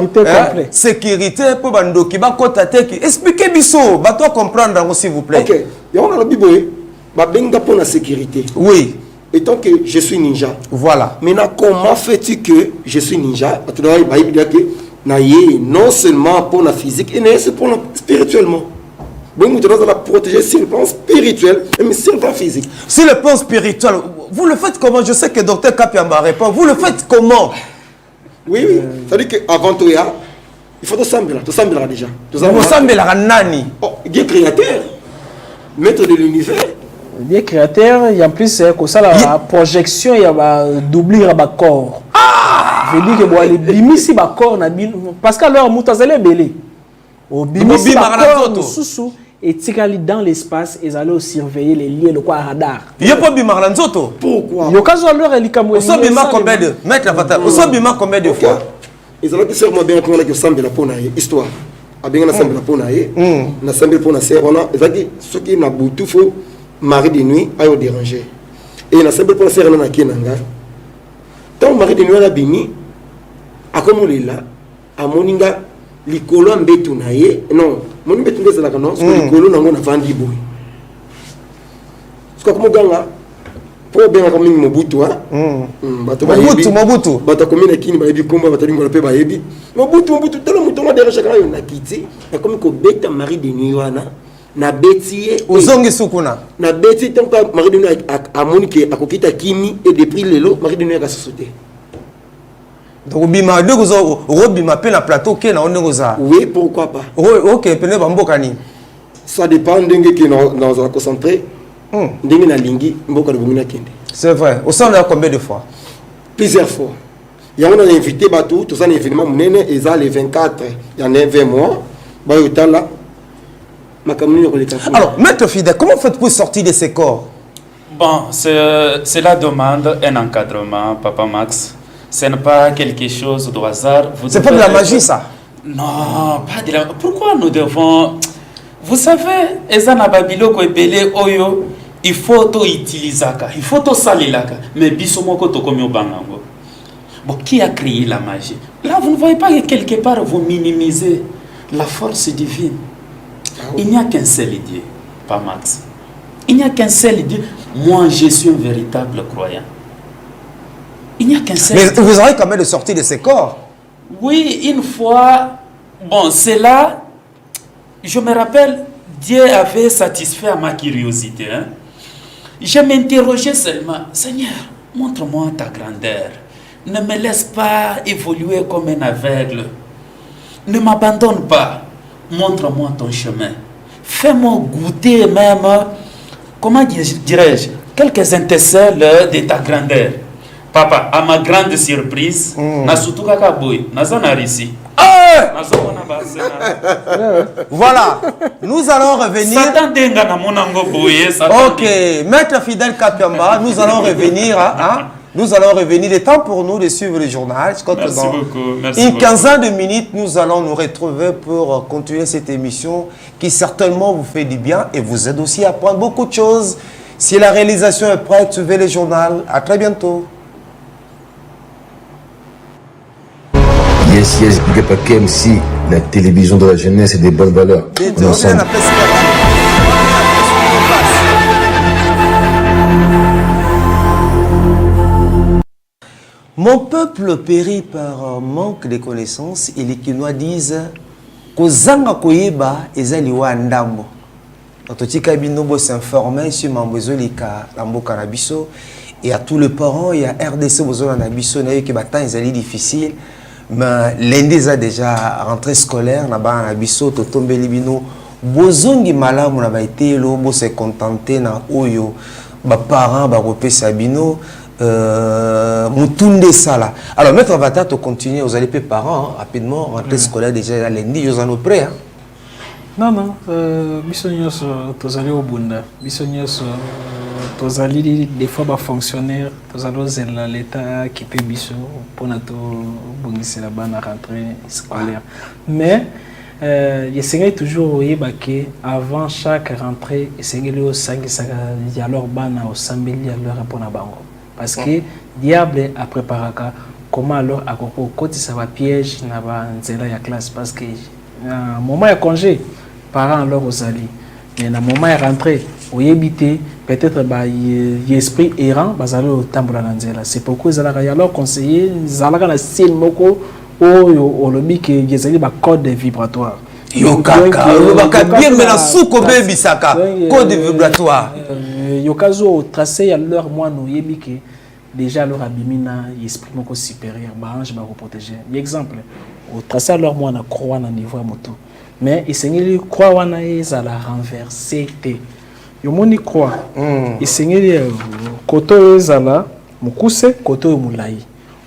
sécurité pour bandoki ba kota teki. Expliquez biso, ba toi comprendre s'il vous plaît. OK. Et on a le biboé, ba benga pour la sécurité. Oui. Étant que je suis ninja. Voilà. Maintenant comment fais-tu que je suis ninja? Tu dois dire que non seulement pour la physique, mais c'est pour la spirituellement. Vous devez la protéger sur le plan spirituel, mais sur le plan physique. Sur le plan spirituel, vous le faites comment? Je sais que Dr Kapiamba répond. Vous le faites comment? Oui. C'est-à-dire qu'avant tout, il faut te sembler déjà. Vous semblez la nani. Dieu créateur, maître de l'univers. Dieu créateur, et en plus, c'est comme ça la projection, il y a doubler le corps. Je veux dire que bon, les bimisi ba corps na parce que alors moutazele belé. Au bimisi ba corps sous et tikali dans l'espace et allaient surveiller les lieux le quoi radar. Il y a pas bimar nzoto. Pourquoi? Yo kazo alors elle kamwe. Au bimar combien de mettre la fatale. Au bimar combien de fois? Ils allaient sûrement bien qu'on a que semble la pona histoire. A bien na semble la pona na semble pona c'est on a ezaki ce qui na butu faut mari de nuit ayo déranger. Et na semble pona c'est na kinanga. Tant mari de nuit la bini akomolela amoninga likolo mbetu na ye non moni mbetu ngeza la kanon so likolo nango na vandi boy sko ko ganga po benga comme Mobutu bato Mobutu bato comme na kini ba yebi komba bato lingo pe ba yebi Mobutu tala muto na derrière chakana yo na kiti na comme ko beta mari de nuit wana na beti ozongi sukuna na beti tant que mari de nuit amoni ke akokita kimi et depuis lelo mari de nuit ka société. Donc bima de gozo robima pe na plateau ke na ongoza. Oui, pourquoi pas. OK, pene bambokani. Ça dépend d'engue qui dans un concentré. Ndenge na lingi mboka de bomina kende. C'est vrai. Au sein de combien de fois? Plusieurs fois. Il y a on a invité batou, tout ça un événement munene et ça les 24, il y en a 20 mois. Ba yotala makamuni ko leka. Alors, maître Fidèle, comment faites pour sortir de ces corps? Bon, cela demande un encadrement, Papa Max. Ce n'est pas quelque chose de hasard. C'est pas de la magie, ça? Non, pas de la... Pourquoi nous devons... Vous savez, Ezana Babiloko et Belé Oyo, il faut tout utiliser, il faut tout salir. Mais Bissomoko Tokomio Bangango. Bon, qui a créé la magie? Là, vous ne voyez pas que quelque part vous minimisez la force divine. Il n'y a qu'un seul Dieu, pas Max. Il n'y a qu'un seul Dieu. Moi, je suis un véritable croyant. Il n'y a qu'un seul. Mais vous aurez quand même de sortir de ces corps. Oui, une fois. Bon, c'est là. Je me rappelle, Dieu avait satisfait à ma curiosité. Hein? Je m'interrogeais seulement. Seigneur, montre-moi ta grandeur. Ne me laisse pas évoluer comme un aveugle. Ne m'abandonne pas. Montre-moi ton chemin. Fais-moi goûter même, comment dirais-je, quelques étincelles de ta grandeur. Papa, à ma grande surprise, voilà, nous allons revenir. Ok, Maître Fidèle Kapiamba, nous allons revenir. Nous allons revenir. Il est temps pour nous de suivre le journal. Merci beaucoup. Merci une quinzaine de minutes, nous allons nous retrouver pour continuer cette émission qui certainement vous fait du bien et vous aide aussi à apprendre beaucoup de choses. Si la réalisation est prête, suivez le journal. À très bientôt. Yes, big up à KMC, la télévision de la jeunesse et des bonnes valeurs. On est ensemble. Mon peuple périt par manque de connaissances et les Kinois disent Kozanga koyeba ezali wa ndambo. Totika binobo s'informer sur Mambozolika Lamboka Nabiso et à tous les parents et à RDC Bozola Nabiso n'a eu que batan ezali difficile mais lundi a déjà rentrée scolaire na-ba Nabiso totombeli bino bozongi malamu na ba été lo bo se contenter na oyo ba parents ba repesa bino Moutounde Sala. Alors, Maître Avatar, tu continues, vous allez les parents, rapidement, rentrée scolaire déjà lundi, vous en êtes prêts. Non, bisognos, tu allez au Bunda. Bisognos, tu allez des fois ba fonctionnaire, tu allez l'État qui peut biso pour notre bonus là-bas à rentrée scolaire. Mais, il toujours que avant chaque rentrée, il y a 5 alors bana au 100 000 alors pour na bango. Parce que diable a préparé comment alors à côté ça va piège na ba nzela ya classe parce que moment ya congé parents alors aux alliés mais na moment ya rentrée au yebité peut-être ba esprit errant bazalo au tambola na nzela c'est pourquoi ils allaient alors conseiller zalaka na signe moko o lobi que yezali ba code vibratoire yo kaka baka bien mais na suko baby saka code vibratoire yokazo tracé à leur moi no yebike déjà leur abimina esprit moko supérieur ba ange ba protéger exemple au tracé à leur moi na croix na niveau à moto mais isengeli croix wana ezala renverser te yo moni croix isengeli koto ezala mukuse koto mulai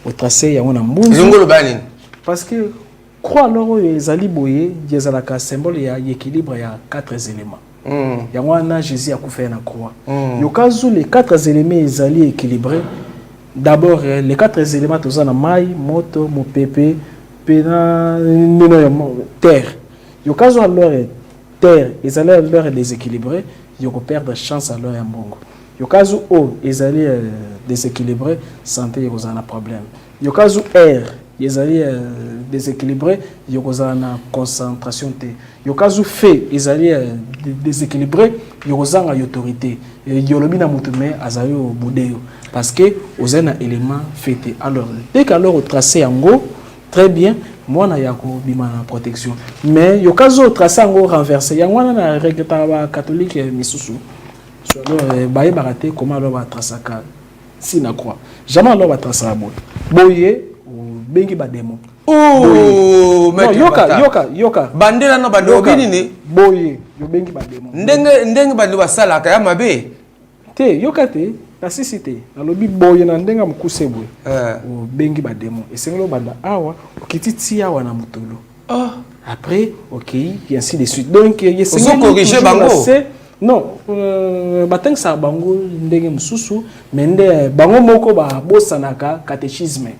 au tracé ya wana mbunzu ngolo bani parce que croix alors ezali boye ezala ka symbole ya équilibre ya 4 éléments. Yangwana Jésus a couvert la croix. Yokazu les 4 éléments ezali équilibrés. D'abord les 4 éléments tous en maille, moto, mon pépé, pena, terre. Yokazu alors terre ezali alors déséquilibré, yoko perdre chance alors en bongo. Yokazu eau ezali déséquilibré, santé yoko na problème. Yokazu air ezali déséquilibré, yoko na concentration te. Yokazu fait ezali déséquilibré, yoko na autorité. Yolobi na mutume azali au boudéo parce que aux un élément fêté. Alors dès qu'alors au tracé en go très bien, moi na yako bima na protection. Mais yokazu tracé en go renversé. Yangwana na règle catholique misusu. Alors baye baraté comment alors va tracer ka si na croix. Jamais alors va tracer boy. Boye bengi ba démon. Oh, mais yoka. Bandela no bando binini boye yo bengi ba démon. Ndenge bando ba sala ka ya mabe. Te yoka te na sisite na lobi boye na ndenga mukuse boye. O bengi ba démon. Et c'est lo banda awa okiti awa na mutolo. Après OK, et ainsi de suite. Donc il c'est corriger bango. Non, bateng sa bango ndenge mususu mende bango moko ba bosanaka catéchisme.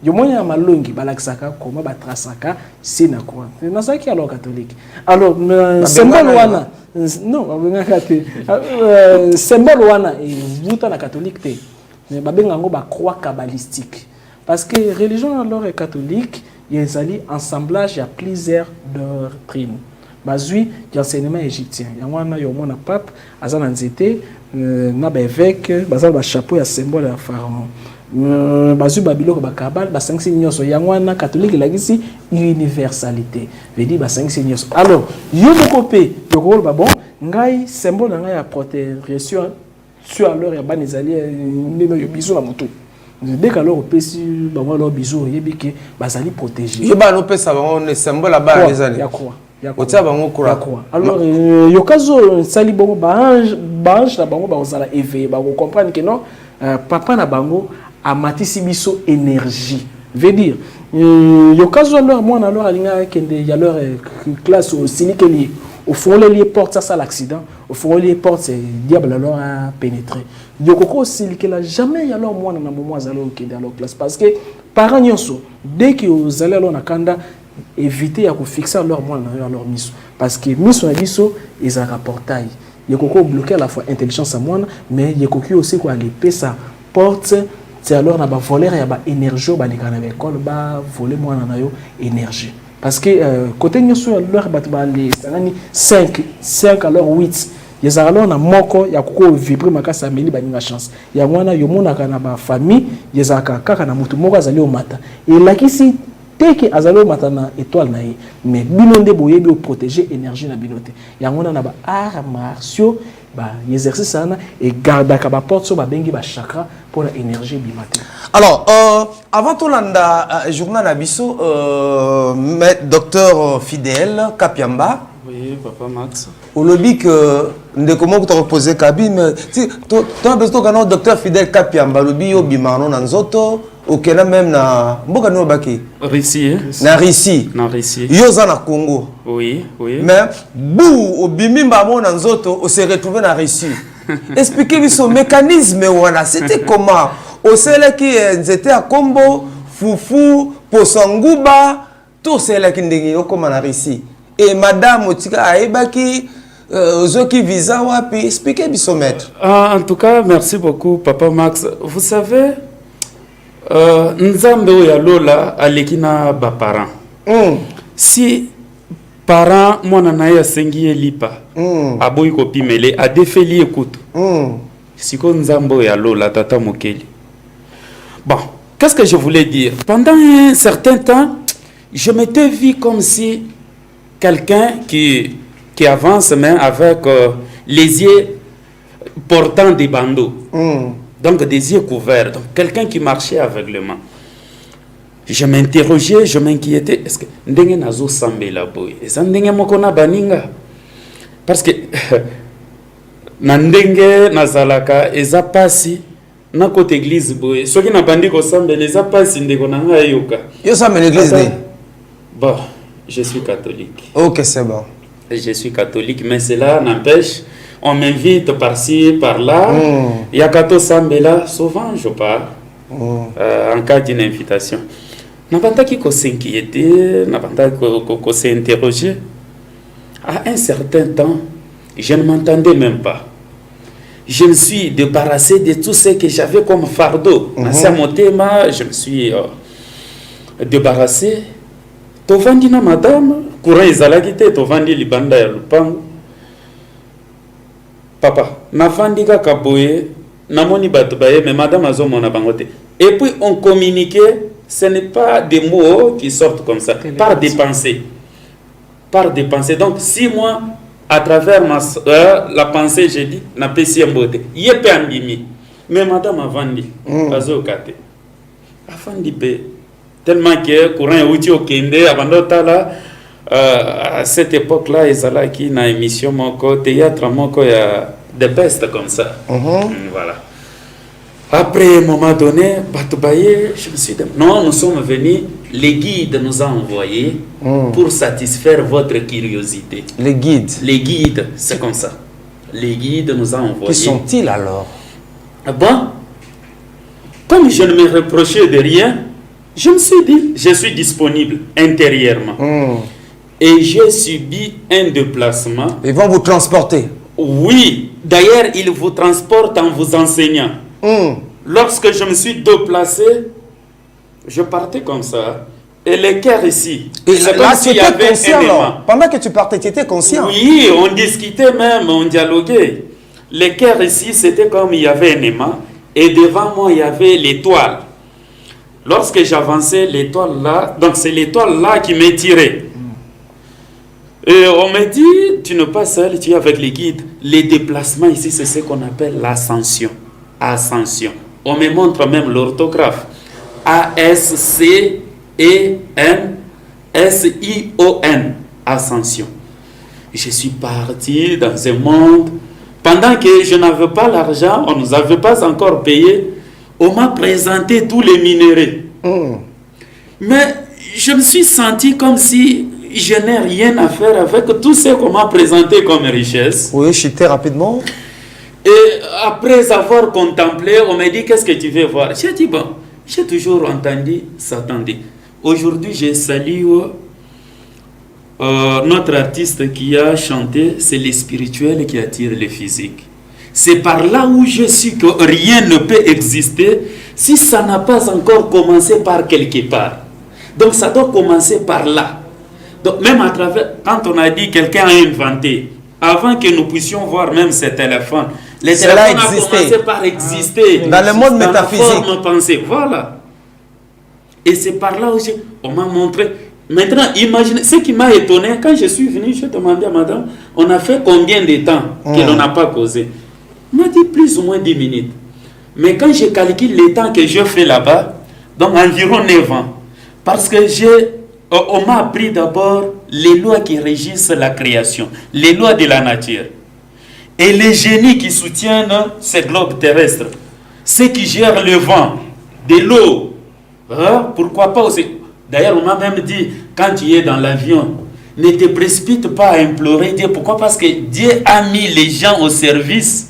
Yo moya malongi balakisaka koma batrasaka c'est na quoi. Na saki alors catholique. Alors symbole wana non babengaka te symbole wana et buta na catholique te. Mais babenga ngo ba croix kabbalistique parce que religion alors est catholique, il y a un assemblage à plusieurs doctrines. Bazui d'enseignement égyptien. Yangwana yomona pape azana nzete na ba évêque bazal ba chapeau ya symbole ya pharaon. Bazui babiloko ba kabal ba 5 nyoso yangwana catholique lagisi universalité. Veut dire ba 5 nyoso. Alors, yo mokopé yoko ba bon ngai symbole ngai ya protection sur alors ya banezali ndino yo biso na moto. Dès qu'alors on peut si bango lo biso yebike bazali protéger. Yeba no pesa bango ne symbole ba les années. Alors, yokazo sali bongo bange na bango bazala éveillé ba comprendre que non papa na bango a matisi biso énergie. Veut dire yokazo alors moi na alors alinga kende ya leur classe au sinik lié au fond les portes ça l'accident au fond les portes c'est diable alors a pénétré. Yokoko silik là jamais alors moi na moment azalo kende alors classe parce que parents nyonso dès que vous allez alors na kanda éviter à fixer leur moi dans leur mission parce que mission na biso ils a rapportail yekoko bloquer à la fois intelligence à moi mais yekoko aussi quoi l'épée ça porte c'est alors na ba voler ya ba énergie ba lekana ba école ba voler moi na yo énergie parce que côté nyoso leur ba les 5 alors 8 yezala na moko ya koko vibrer makasa meli baninga chance ya mwana yo monaka na ba famille yezaka kaka na mutu moko azali o mata elakisi teke azali o mata na étoile na ye mais bino nde boyebi o protéger énergie na bino te yango na ba arts martiaux ba exercice sana et gardaka ba porte so ba bengi ba chakra pour la énergie bimate. Alors avant tout landa journal abisso docteur Fidèle Kapiamba. Oui, papa Max. Au lobby que comment tu reposer kabi mais si tu as besoin d'un docteur Fidèle Kapiamba lobby au bimano nanzoto okena même na mboka no baki Russie na Russie yoza na Congo. Oui. Mais bou obimimba mo nanzoto on s'est retrouvé na Russie. Expliquez-moi ce mécanisme voilà c'était comment au sele qui était à Combo fufu posanguba tout sele qui ndenge okoma na Russie et madame otika aibaki zoki visa wapi expliquez-moi ce maître. En tout cas merci beaucoup papa Max. Vous savez nzambe oya lola alekina ba parents si parent mwana na ye asengi ye lipa aboyi kopimele adefeli ekutu siko nzambe oya lola tata mokeli. Bon, qu'est-ce que je voulais dire? Pendant un certain temps je m'étais vu comme si quelqu'un qui avance mais avec les yeux portant des bandeaux. Donc des yeux couverts, donc quelqu'un qui marchait aveuglément. Je m'interrogeais, je m'inquiétais, est-ce que ndenge nazo sambe la boy? Et ça ndenge moko na baninga? Parce que na ndenge nazalaka eza pasi na côté église boy. Soki na bandi ko sambe les pasi ndeko na nga yoka. Yo sambe l'église de? Bon, je suis catholique. OK, c'est bon. Je suis catholique, mais cela n'empêche. On m'invite par-ci, par-là. Il y a Kato Sambela, souvent je pars en cas d'une invitation. N'a pas qui s'inquiéter, n'a pas qui s'interroger. À un certain temps, je ne m'entendais même pas. Je me suis débarrassé de tout ce que j'avais comme fardeau. Je me suis débarrassé. Tovandina madame, courant izalakite, tovandi libanda ya lupango. Papa, nafandika kaboye, namoni batubaye, mais madame azo mona bangote. Et puis on communiquait, ce n'est pas des mots qui sortent comme ça, par des pensées. Par des pensées. Donc, si moi, à travers la pensée, j'ai dit, na pesi mbote, yepe andimi. Mais madame a vendu, azo kate. Afandi pe. Tellement que courant est outil au kende, abandotala. À cette époque-là, ils allaient qui na émission moko théâtre moko ya de best comme ça. Voilà. Après, à un moment donné, je me suis dit, non, nous sommes venus, les guides nous ont envoyés pour satisfaire votre curiosité. Les guides? Les guides, c'est comme ça. Les guides nous ont envoyés. Qui sont-ils alors? Bon, comme je ne me reprochais de rien, je me suis dit, je suis disponible intérieurement. Et j'ai subi un déplacement. Ils vont vous transporter? Oui. D'ailleurs, ils vous transportent en vous enseignant. Lorsque je me suis déplacé, je partais comme ça. Et les cœurs ici. Et là, tu étais conscient, alors? Pendant que tu partais, tu étais conscient? Oui, on discutait même, on dialoguait. Les cœurs ici, c'était comme il y avait un aimant. Et devant moi, il y avait l'étoile. Lorsque j'avançais, l'étoile là, donc c'est l'étoile là qui m'est tirée. Et on me dit, tu n'es pas seul, tu es avec les guides. Les déplacements ici, c'est ce qu'on appelle l'ascension. Ascension. On me montre même l'orthographe. A-S-C-E-N-S-I-O-N. Ascension. Je suis parti dans un monde. Pendant que je n'avais pas l'argent, on ne nous avait pas encore payé. On m'a présenté tous les minéraux. Mais je me suis senti comme si je n'ai rien à faire avec tout ce qu'on m'a présenté comme richesse. Oui, chuter rapidement. Et après avoir contemplé, on m'a dit, qu'est-ce que tu veux voir? J'ai dit, bon, j'ai toujours entendu, s'attendait. Aujourd'hui, j'ai salué notre artiste qui a chanté, c'est les spirituels qui attirent les physiques. C'est par là où je suis que rien ne peut exister si ça n'a pas encore commencé par quelque part. Donc ça doit commencer par là. Donc même à travers, quand on a dit quelqu'un a inventé, avant que nous puissions voir même ces téléphones. Les Cela téléphones ont existait. commencé par exister. Dans le monde la métaphysique. forme pensée. Voilà. Et c'est par là aussi, on m'a montré. Maintenant, imaginez, ce qui m'a étonné, quand je suis venu, je demandais à madame, on a fait combien de temps que l'on n'a pas causé? On m'a dit plus ou moins 10 minutes. Mais quand je calcule le temps que je fais là-bas, donc environ 9 ans, parce que on m'a appris d'abord les lois qui régissent la création, les lois de la nature, et les génies qui soutiennent ce globe terrestre, ceux qui gèrent le vent, de l'eau, hein, pourquoi pas aussi. D'ailleurs, on m'a même dit, quand tu es dans l'avion, ne te précipite pas à implorer Dieu. Pourquoi? Parce que Dieu a mis les gens au service.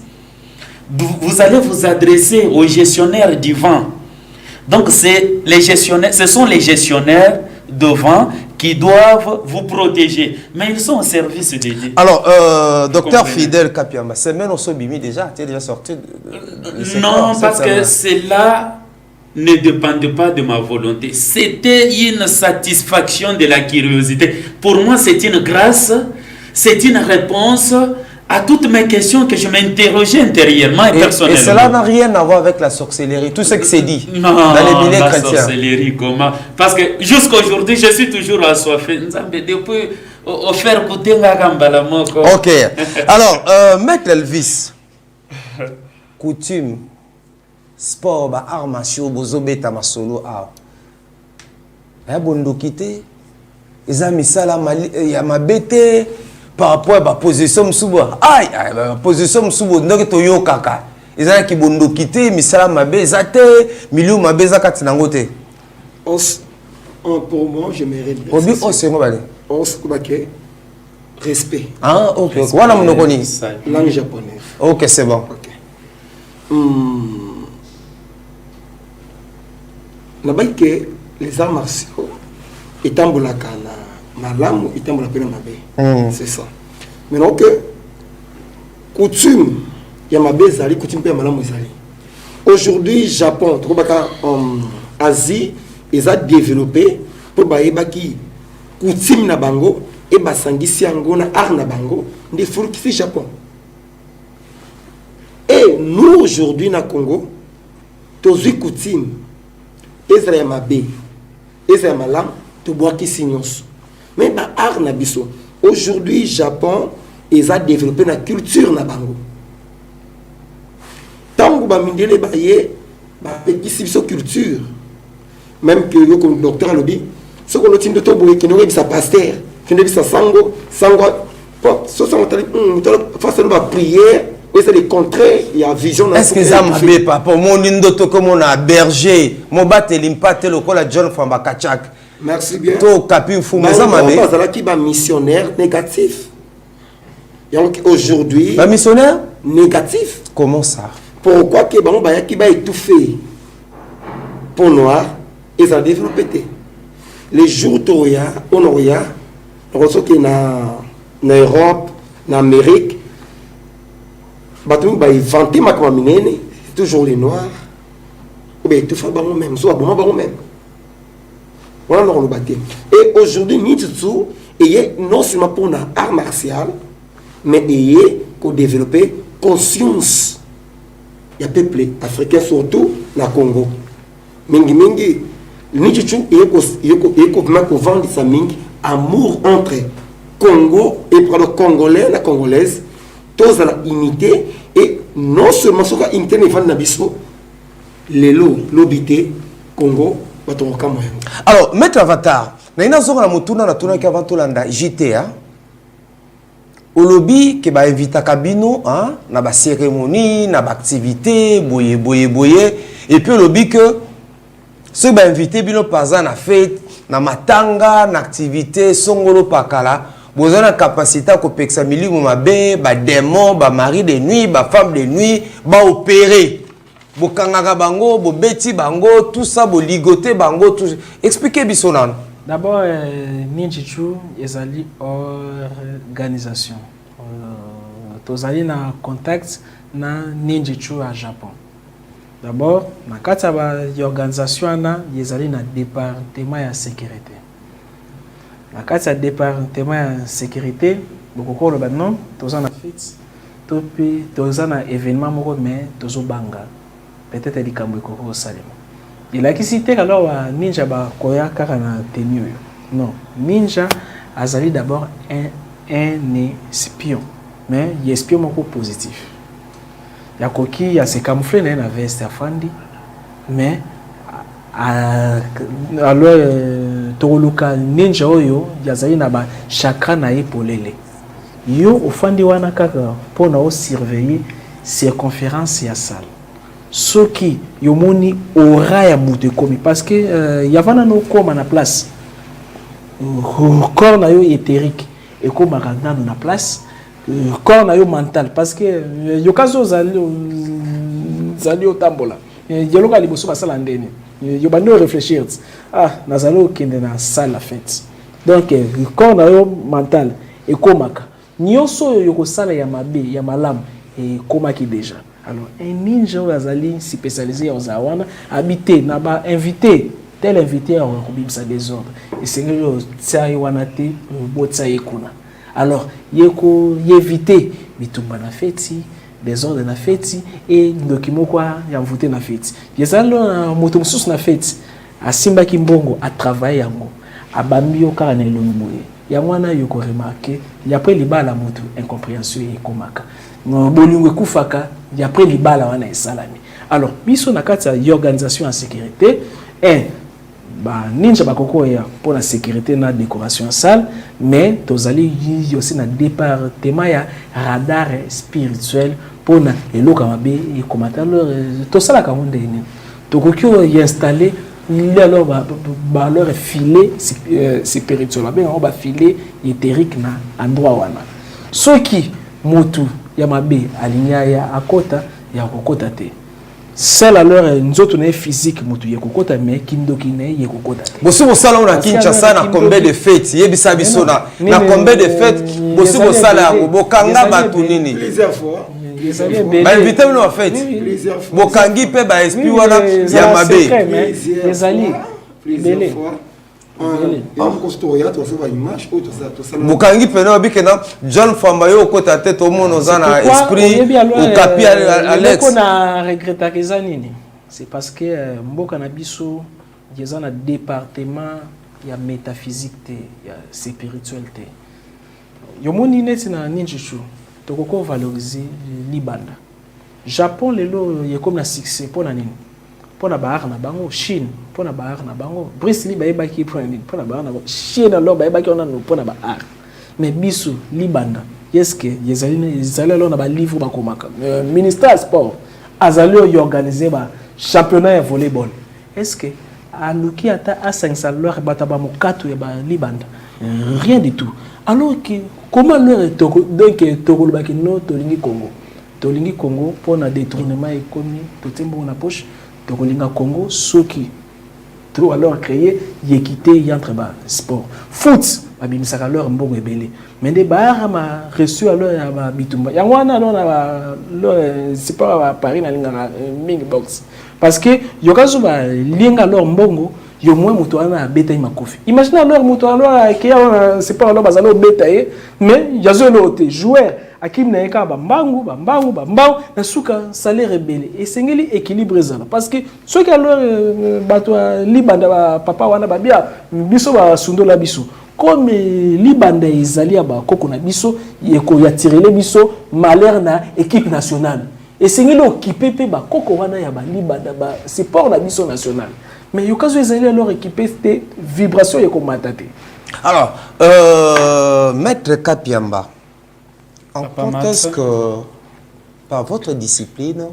Vous allez vous adresser aux gestionnaires du vent. Donc, ce sont les gestionnaires de vent qui doivent vous protéger. Mais ils sont au service de Dieu. Alors, docteur Fidèle Kapiamba, c'est même au Sobimi déjà, tu es déjà sorti de non, parce que cela ne dépendait pas de ma volonté. C'était une satisfaction de la curiosité. Pour moi, c'est une grâce, c'est une réponse à toutes mes questions que je m'interrogeais intérieurement et personnellement. Et cela n'a rien à voir avec la sorcellerie, tout ce qui s'est dit non, dans les milieux la chrétiens. Sorcellerie, comment? Parce que jusqu'à aujourd'hui, je suis toujours assoiffé. Depuis offert côté Ok. Alors, Maître Elvis, coutume, sport, arts martiaux, bozobeta masolo art. Ya bondo kité, ils ont mis ça là, il y a ma bête par rapport à la position msuba. Aïe, la position msuba, donc toyo kaka. Ils ont qui bondo kité, mais ça là ma bête, zate, milieu ma bête zakati nangote. Pour moi, je mérite. Obi c'est moi balé. Respect. Ah, ok. Voilà mon okoni. Langue japonaise. Ok, c'est bon. Ok. Que les arts martiaux étant malamu étant c'est ça. Maintenant que coutume il y a ma zali coutume pe malamu zali. Aujourd'hui Japon Asie ils ont développé pour baeba ki coutume na bango et basangisi yango na art na bango ndi furkisi Japon. Et nous aujourd'hui na Congo tozi coutume Ezra Mabe, Ezra Malam, tu bois qui signons. Mais bah art nabiso. Aujourd'hui, Japon, ils ont développé la culture na bango. Tant que bah mindele baye, bah petit culture. Même que yo comme docteur lobby, ce qu'on obtient de to boye qui n'aurait pas pasteur, qui n'aurait pas sango, ce sont face à la prière. Et c'est le contraire, il y a vision. Est-ce que ça m'a fait papa? Mon lindo to comme on a berger, mon bat limpate le col à John Famba Kachak. Merci bien. To kapi fou mais ça m'a fait. Parce qu'il y a missionnaire négatif. Donc aujourd'hui. Un missionnaire négatif. Comment ça? Pourquoi que bon bah qui va étouffer pour noir et ça développé. Les jours toya, on aurait, on reçoit que na Europe, na Amérique. Batou ba inventer ma comme minene, toujours les noirs. Ou bien tout fait bon même, soit bon même. Voilà le bâti. Et aujourd'hui Nitsu est non seulement pour un art martial, mais il est pour développer conscience. Il y a peuple africain surtout na Congo. Mingi Nitsu est pour vendre sa mingi amour entre Congo et pour le Congolais, la Congolaise. Tous à la unité et non seulement sur la unité de Nabiso, les lots, l'obité, Congo, alors, Maître Avatar, na ina zonga na mutuna na tuna ki avant tolanda JTA. Au lobby qui ba invita kabino hein, na ba cérémonie, na ba activité, boye et puis au lobby que ceux ba invité bino paza na fête, na matanga, na activité songolo pakala. Vous avez la capacité à faire des démons, des maris de nuit, des femmes de nuit, opérer. Vous kangaka bango, vous beti bango, tout ça, vous ligoter bango, tout ça. Expliquez-moi ça. D'abord, Ninjichu est une organisation. Vous avez un contact avec Ninjichu à Japon. D'abord, dans l'organisation, il y a un département de sécurité. La carte de département de sécurité, beaucoup de non, tous en fête, tous en événement mais tous au banga, peut-être les cambo au salem. Il a qui cité alors ninja ba koya karana tenue. Non, ninja azali d'abord un espion, mais il espion moko positif. Ya koki ya se camoufler na veste afandi, mais alors tokoluka ninja oyo yazali na ba chakra na epolele. Yo ofandi wana kaka pona o surveiller circonférence ya salle. Ce qui yomoni aura ya mutu komi parce que yavana no koma na place corps na yo éthérique et koma ragnan na place corps na yo mental parce que yokazo zali o tambola yeloka liboso basala ndeni yo bandi réfléchir nazalo kende na salle la fête donc corps na yo mental et komaka nyonso yoko sala ya mabe ya malamu et komaki déjà. Alors, un ninja azali spécialisé en zawana habité n'a pas invité tel invité en sa désordre et c'est que ça wanate botsa yekuna. Alors, yeko éviter bitumba na feti désordre na feti et document quoi ya voter na feti. Yezalo moto mususu na feti asimba kimbongo a travailler yango abambi okara na elomboye. Ya mwana yoko remarquer y après libala moto incompréhension et komaka. Bolingo kufaka y après libala wana esalami. Alors biso na kati ya organisation en sécurité ba ninja bakoko ya pour la sécurité na décoration salle mais tozali aussi na département ya radar spirituel pour na eloka mabe et commentaire alors to sala ka monde ni to kokyo y installer il alors ba leur filet spirituel ba on ba filet éthérique na endroit wana ceux qui motu ya mabe alinya ya akota ya kokota te celle alors nzoto na physique motu ya kokota mais kindoki na ye kokota te bosi bosala on a Kinshasa na combien de fêtes yebisa biso na combien de fêtes bosi bosala ya bokanga batu nini Plusieurs fois. ba invité no fête bokangi pe ba esprit wana ya mabe plusieurs fois. En costoya tu as image ou tout ça bokangi pe no bikena John Fambayo kota te to mono zana esprit ou kapi Alex na regretta keza nini c'est parce que mboka na biso yeza na département ya métaphysique te ya spiritualité yomoni neti na ninjishu tokoko valoriser libanda Japon lelo ye comme na succès pona nini pona baar na bango Chine pona baar na bango Bruce Lee baeba ki pona nini pona baar na Chine alors baeba ki ona no pona baar mais biso libanda est-ce que yezali lo na ba livre ba komaka ministère sport azali organiser ba championnat de volleyball est-ce que aluki ata a 500 leur bataba mokato ya ba libanda rien du tout alors que comment leur donc tokolo ba ki no tolingi Congo pour na détournement économique totembo na poche tokolinga Congo soki trop alors créer équité entre ba sport foot babimisaka leur mbongo ebele mais des bar ma reçu alors ya ba bitumba yangwana non na c'est pas Paris na linga ming box parce que yokazu ba linga leur mbongo yo moins moto ana beta makofi imagine alors moto alors qui c'est pas alors bazalo beta mais yazo lote joueur akim na eka bambangu na suka salaire rebelle et sengeli équilibre zana parce que ceux qui alors bato libanda papa wana babia biso ba sundola biso comme libanda ezali ba koko na biso yeko ya tirele biso malheur na équipe nationale et sengeli occupé pe ba koko wana ya ba libanda ba sport na biso national mais yokazo ezali alors équipé de vibration yeko matate. Alors maître Kapiamba en contexte que par votre discipline,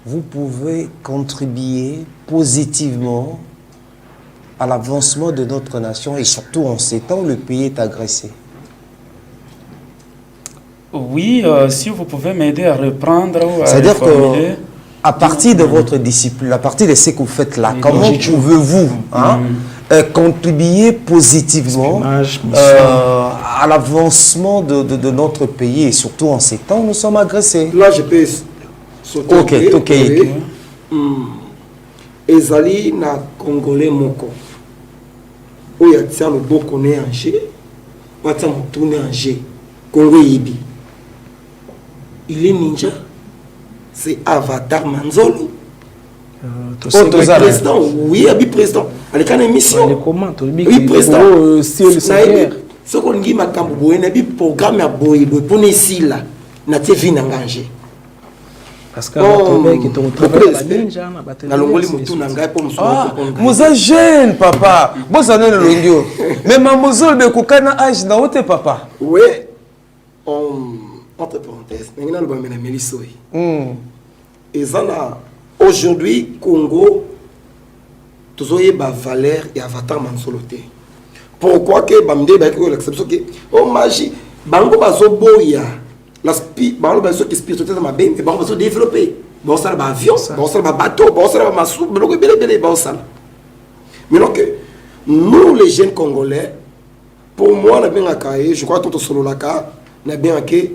vous pouvez contribuer positivement à l'avancement de notre nation et surtout en ces temps où le pays est agressé. Oui, si vous pouvez m'aider à reprendre ou à c'est-à-dire que à partir de votre discipline, à partir de ce que vous faites là, comment pouvez-vous contribuer positivement à l'avancement de notre pays et surtout en ces temps où nous sommes agressés? Là, je peux sauter. Ok. Ezali na Congolais moko. Oya tia le boko ne anché. Wata Moutoune Angers, Congo Yibi. Il est ninja. C'est Avatar Manzolo. Président, oui, il président. Avec une émission. Oui, président. Ce qu'on dit, ma cambo, il y a un programme à Boy, pour les ici là. Na TV n'engagé. Parce que Moza jeune papa. Bon ça n'est le longio. Mais mamozol de kokana âge na ote papa. Oui. Entre parenthèses, n'engana le bamena melisoi. Et ça là aujourd'hui Congo tozoye ba valeur et avatar mansoloté. Pourquoi que bamde ba ko l'exception que oh magie bango bazo boya. La spiritualité qui spiritualité ma bien mais on va se développer bon ça va avion bon ça va bateau bon ça va massou bon ça mais donc nous les jeunes congolais pour moi on a bien accueilli je crois tout solo là on a bien accueilli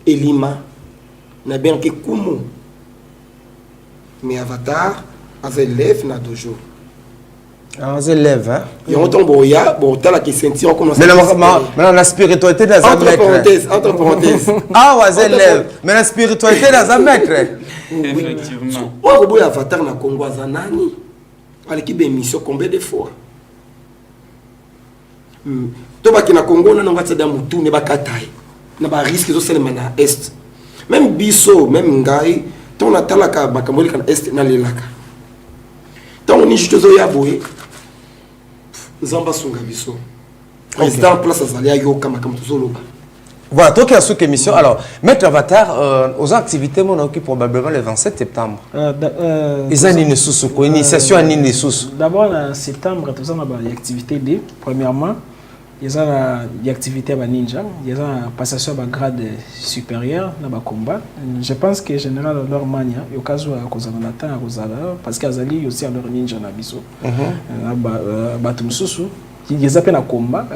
Elima on a bien accueilli Kumu mais Avatar az élève na dojo az élève hein et on tombe boya bon t'as la qui sentir on commence mais la spiritualité dans un maître entre parenthèses ah az élève mais la spiritualité dans un maître effectivement on boya Avatar na Congo zanani aliki be mission combien de fois to ba kina Congo na ngata da mutu ne ba katai na ba risque zo sele na est même biso même ngai ton atalaka ba kamoli kana est na lelaka donc ni juste zo ya boye Zamba Sunga Biso. Président place Azalia Yoka Makamtuzoloba. Voilà, donc il y a cette émission. Alors, Maître Avatar, aux activités, on occupe probablement le 27 septembre. Ils ont une sous initiation à une sous. D'abord, en septembre, tout ça, on a des activités. Premièrement, il y a des activités à ninja, il y a une passation à grade supérieur dans le combat. Je pense que général leur mania, il y a cas où parce qu'il y a aussi leur ninja na biso. Batum susu, il y a un combat,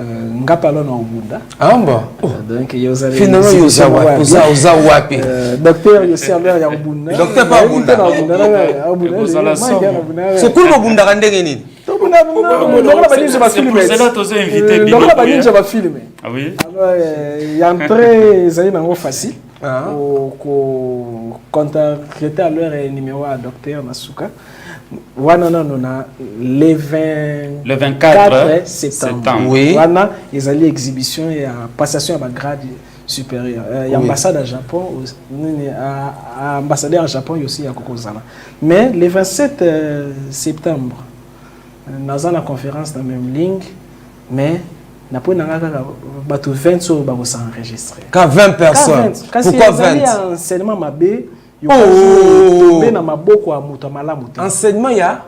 ngapa lona obunda. Ah bon. Donc il y a finalement il y a uza wapi. Docteur il y a leur obunda. Docteur pas obunda. C'est cool obunda kandenge nini? C'est pour cela que tu as invité Bilo. Ah oui. Alors, il y a un très facile. Pour contacter à leur numéro à docteur Nasuka. Le 24 septembre. Oui. Ils allaient exhibition et passation à ma grade supérieure. Il y a ambassade à Japon, ambassadeur à Japon aussi à Kokozana. Mais le 27 septembre. Nous avons la conférence dans la même ligne, mais nous avons 20 sur s'enregistrer. 20 personnes. Pourquoi 20? Enseignement mabé, enseignement il y a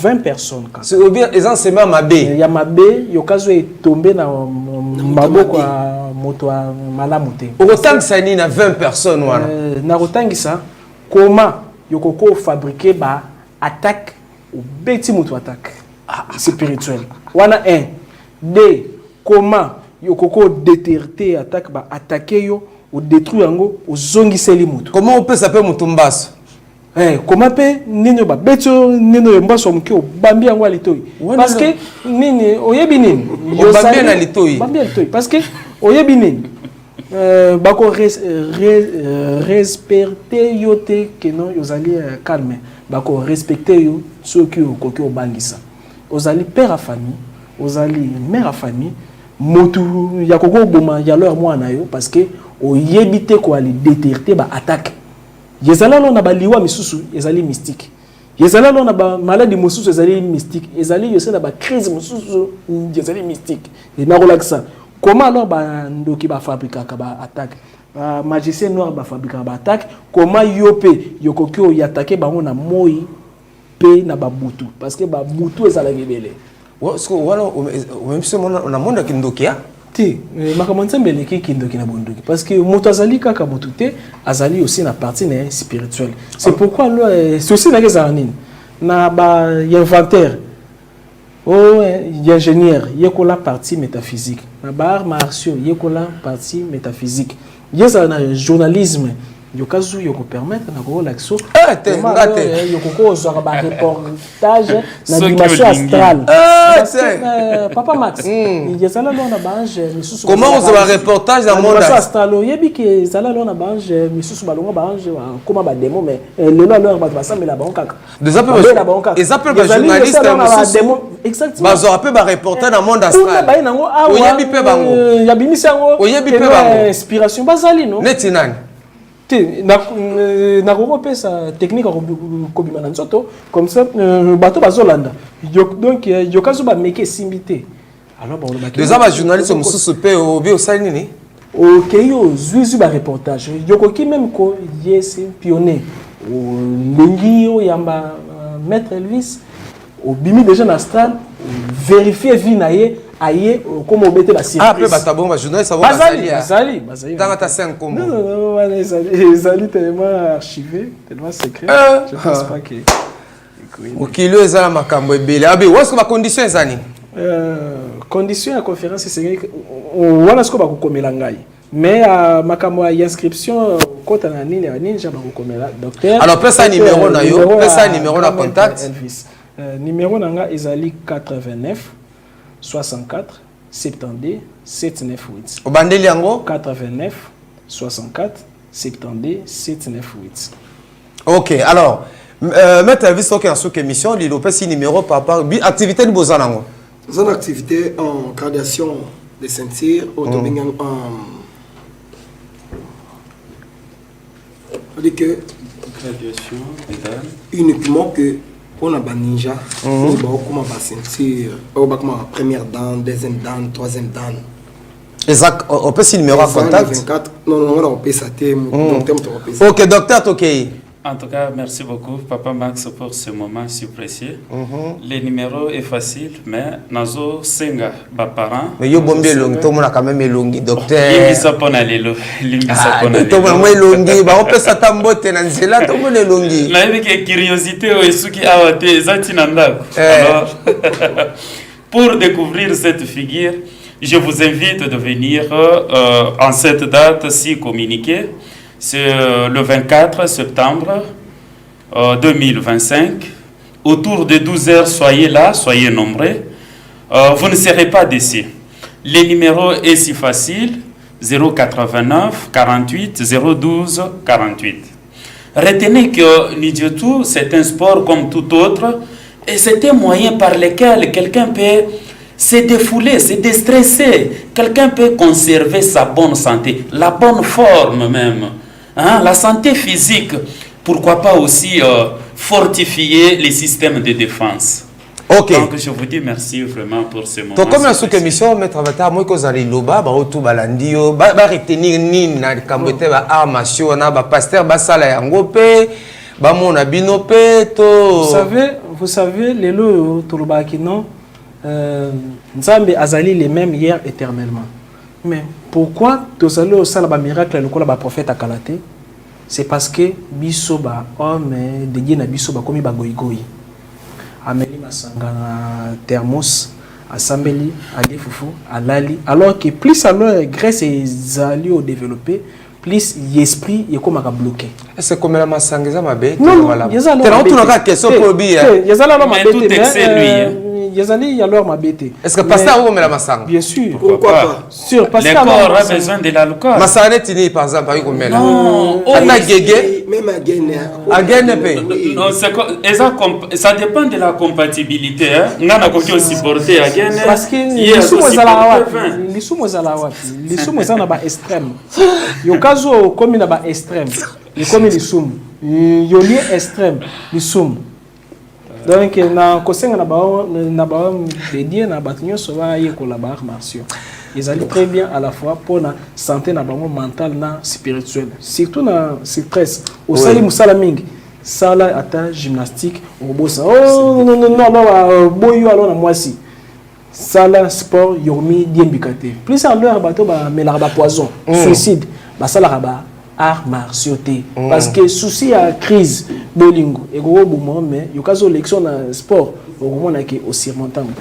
20 personnes. C'est bien les enseignements mabé. Il y a mabé, il y a cas est tombé dans maboko à moto malamute. Autant que ça il y a 20 personnes voilà. Na autant que ça, comment yokoko fabriquer ba attaque ou bêtis moto attaque spirituel. Wana 1. 2. Comment yokoko déterter attaque ba attaquer yo ou détruire ngo ou zongiseli moto. Comment on peut s'appeler mutumbaso? Comment peut nino ba beto nino mbaso mkio bambia ngo litoi. Parce que nini oyebi nini yo bambia na litoi. Bambia litoi parce que oyebi nini bako respecter yote que non yozali calme. Bako respecter yo ceux qui okoki obangisa. Ozali père à famille, ozali mère à famille, motu ya koko boma ya leur mwana yo parce que oyebite ko ali déterter ba attaque. Yezala lo na ba liwa misusu ezali mystique. Yezala lo na ba maladie misusu ezali mystique. Ezali yo na ba crise misusu ezali mystique. Et na relaxa. Comment alors ba ndoki ba fabriquer ka ba attaque? Magicien noir ba fabriquer ba attaque. Comment yope yokoki o yattaquer bango na moi pe na ba butu parce que ba butu ezala gebele. Est-ce que voilà même si on a monde qui ndokia ti makamanza mbele ki kindoki na bondoki parce que moto azali kaka motu te azali aussi na partie spirituelle. C'est pourquoi c'est aussi la gezanine na ba inventaire ingénieur yekola partie métaphysique na ba arts martiaux yekola partie métaphysique yesa na journalisme yokazu yoko permettre na ko l'action yoko zo ba reportage na dimension astrale papa Max yezala lo na bange misusu comment on va reportage dans monde astrale yebi ke zala lo na bange misusu balonga bange koma ba demo mais lelo alors ba samela ba kaka des appels ba journaliste exactement bazo appel ba reporter dans monde astral ba nango awa oyebi pe bango ya bimisa ngo oyebi pe bango inspiration bazali no neti nani na kopesa technique kobima na nzoto comme ça bato bazolanda donc yokazo ba meke simbité alors bon ba des aba journaliste mususu pe obi osali nini okeyo zuizu ba reportage yokoki même ko yes pionnier lengi o yamba maître Elvis obimi déjà na stade vérifier vie na ye aye comme obete ba surprise après batabon ba journaliste bazali dans ta 5 combo non ezali tellement archivé tellement secret je pense pas que okilo ezala makambo ebele abi what's ba condition ezani condition ya conférence c'est wana sko ba kokomela ngai mais makambo ya inscription kota na nini ja ba kokomela docteur alors pesa numéro na yo pesa numéro na contact Elvis numéro na nga ezali 89 64 72 798 obandeli yango 89 64 72 798. OK alors mettre Elvis OK en sous émission li lopesi numéro par rapport activité de bozanango zone activité en gradation de ceinture autobingang dit que graduation uniquement que on a ninja on va comment va ceinture on va comment première dan deuxième dan troisième dan exact on peut si numéro à contact 24 non on peut ça OK docteur Tokei. En tout cas, merci beaucoup, Papa Max, pour ce moment si précieux. Le numéro est facile, mais nazo senga ba parents. Mais yo bombe long, tout le monde a quand même longi docteur. Limisa pona lelo, limisa pona lelo. Tout le monde longi, ba on peut ça tambote na nzela, tout le monde longi. Na yebe ke curiosité o esuki awate zati nanda. Alors pour découvrir cette figure, je vous invite de venir en cette date si communiquée. C'est le 24 septembre 2025. Autour de 12h, soyez là, soyez nombreux. Vous ne serez pas déçus. Le numéro est si facile, 089 48 012 48. Retenez que Nidjotou, c'est un sport comme tout autre, et c'est un moyen par lequel quelqu'un peut se défouler, se déstresser. Quelqu'un peut conserver sa bonne santé, la bonne forme même. Hein, la santé physique, pourquoi pas aussi fortifier les systèmes de défense. OK. Donc je vous dis merci vraiment pour ce moment. Donc comme la sous-émission mettre avatar moi ko zali loba ba otu balandio ba retenir nini na kambote ba armation na ba pasteur ba sala yango pe ba mona bino pe to vous savez les lots toloba ki non Nzambe azali les mêmes hier éternellement. Mais pourquoi tous allons au salaba miracle le ba prophète akalate? C'est parce que biso ba homme de Dieu na biso ba komi ba goigoi. Ameli masanga na thermos asambeli ali fufu alali alors que plus alors Grèce et zali au développé plus l'esprit est comme à bloquer. C'est comme la masanga za mabe. Non, voilà. Tu n'as question pour bien. Mais tout excès lui. Yazali alors ma bête. Est-ce que pasteur ou la masanga? Bien sûr. Pourquoi pas? Sûr parce que le corps a besoin de l'alcool. Masanga tini par exemple pas comme là. Non, ana gege même again pe. Non, ça dépend de la compatibilité hein. Ngana ko aussi supporter again. Parce que les sous na ba extrême. Yo kazo comme na ba extrême. Les comme les sous. Yo lié extrême, les sous. Donc na kosenga na ba dédié na batinyo so ba ye ko la ba martiaux. Ils allaient très bien à la fois pour la santé na bango mentale na spirituelle. Surtout na stress. Au sali musala mingi. Sala ata gymnastique au bossa. Oh non boyo alors na mwasi. Sala sport yomi diembikate. Plus en leur bateau ba melarba poison, suicide. Ba sala ba art martiaux. Parce que souci à crise bolingo et gros boumon mais yokazo lection na sport au moment na ke au surmontable.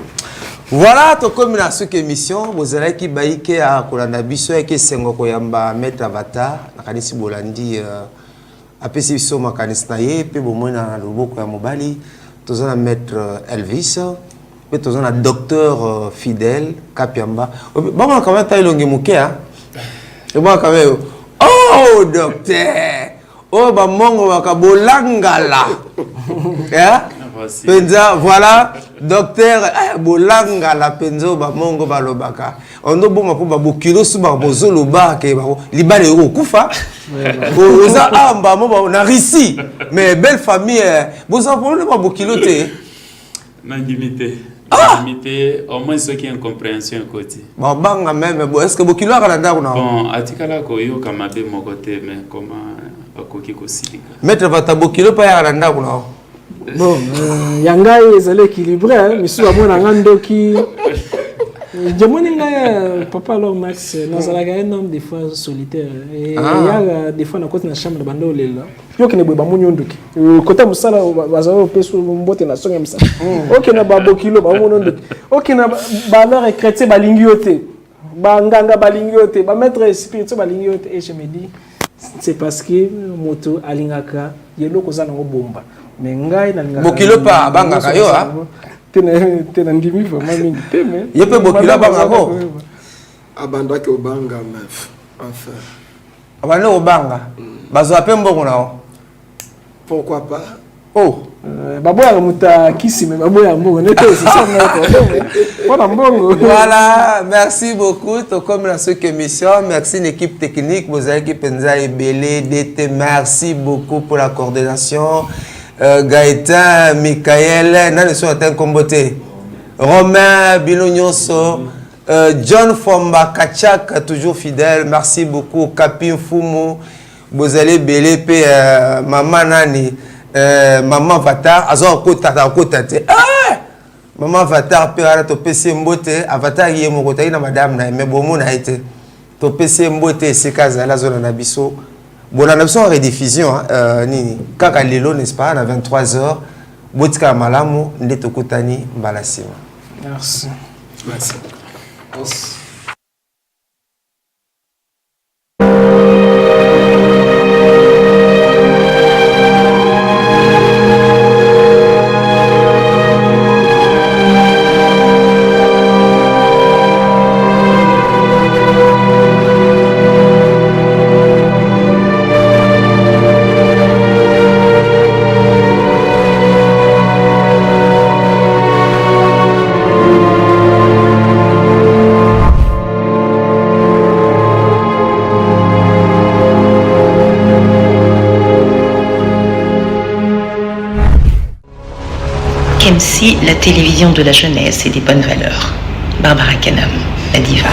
Voilà, to comme na cette émission, vous allez qui baïke à kolanda biso et que sengo koyamba mettre avatar na kanisi bolandi apesi biso makanisi na ye pe bomona loboko ya mobali tozana mettre Elvis pe tozana docteur fidèle Kapiamba. Bon quand même ta ilongi muke hein. Et bon quand même oh docteur. Oh ba mongo bakabolangala. Hein? Penza, voilà, docteur, bolanga la penzo ba mongo ba lobaka. On do bon ba bokilo su ba bozo loba ke ba libale ro kufa. Oza amba mo ba na risi. Mais belle famille, bozo pour ba bokilo te. Na limité. Limité, au moins ce qui est incompréhension côté. Bon banga même, est-ce que bokilo akala ndako na? Bon, atikala ko yo kamabe mo côté mais comment akoki ko silika. Mettre vata bokilo pa ya ndako na. Bon, yanga ezali équilibré, mais si on a un ndoki, je me papa alors Max, nous avons un homme des fois solitaire. Et il y a des fois dans côté na chambre de bando lela. Yo kene boba munyo ndoki. Kota musala bazao peso mbote na songa msa. OK na babo kilo ba munyo ndoki. OK na ba leur chrétien ba lingiote. Ba nganga ba lingiote, ba maître spirituel ba lingiote et je me dis c'est parce que moto alingaka yelo kozana ngo bomba. Mais ngai na ngaka bokilo pa banga kayo ha tena ndimi vraiment mingi te mais yepe bokilo banga ko abanda ke obanga meuf enfin abana obanga bazo ape mbongo nao pourquoi pas oh baboya muta kisi mais baboya mbongo nete c'est ça voilà mbongo. Voilà, merci beaucoup to comme dans cette émission, merci l'équipe technique vous avez qui penza et belé d'été, merci beaucoup pour la coordination. Gaëtan, Michael, nan so atteint comboté. Romain Bilonyoso, John Fomba Kachak, toujours fidèle. Merci beaucoup. Kapin Fumu, vous allez belé pe maman nani, maman Vatar, azon kota ta kota te. Maman Vatar pe ara to PC mbote, Avatar yé mo kota ina madame na mais bon mon a été. To PC mbote c'est kaza la zone na biso. Bon, on a besoin de rediffusion, nini. Kaka lelo, n'est-ce pas, à 23h, Botika Malamu, Ndetokutani, Mbalasima. Merci. merci. KMC, la télévision de la jeunesse et des bonnes valeurs. Barbara Kanam, la diva.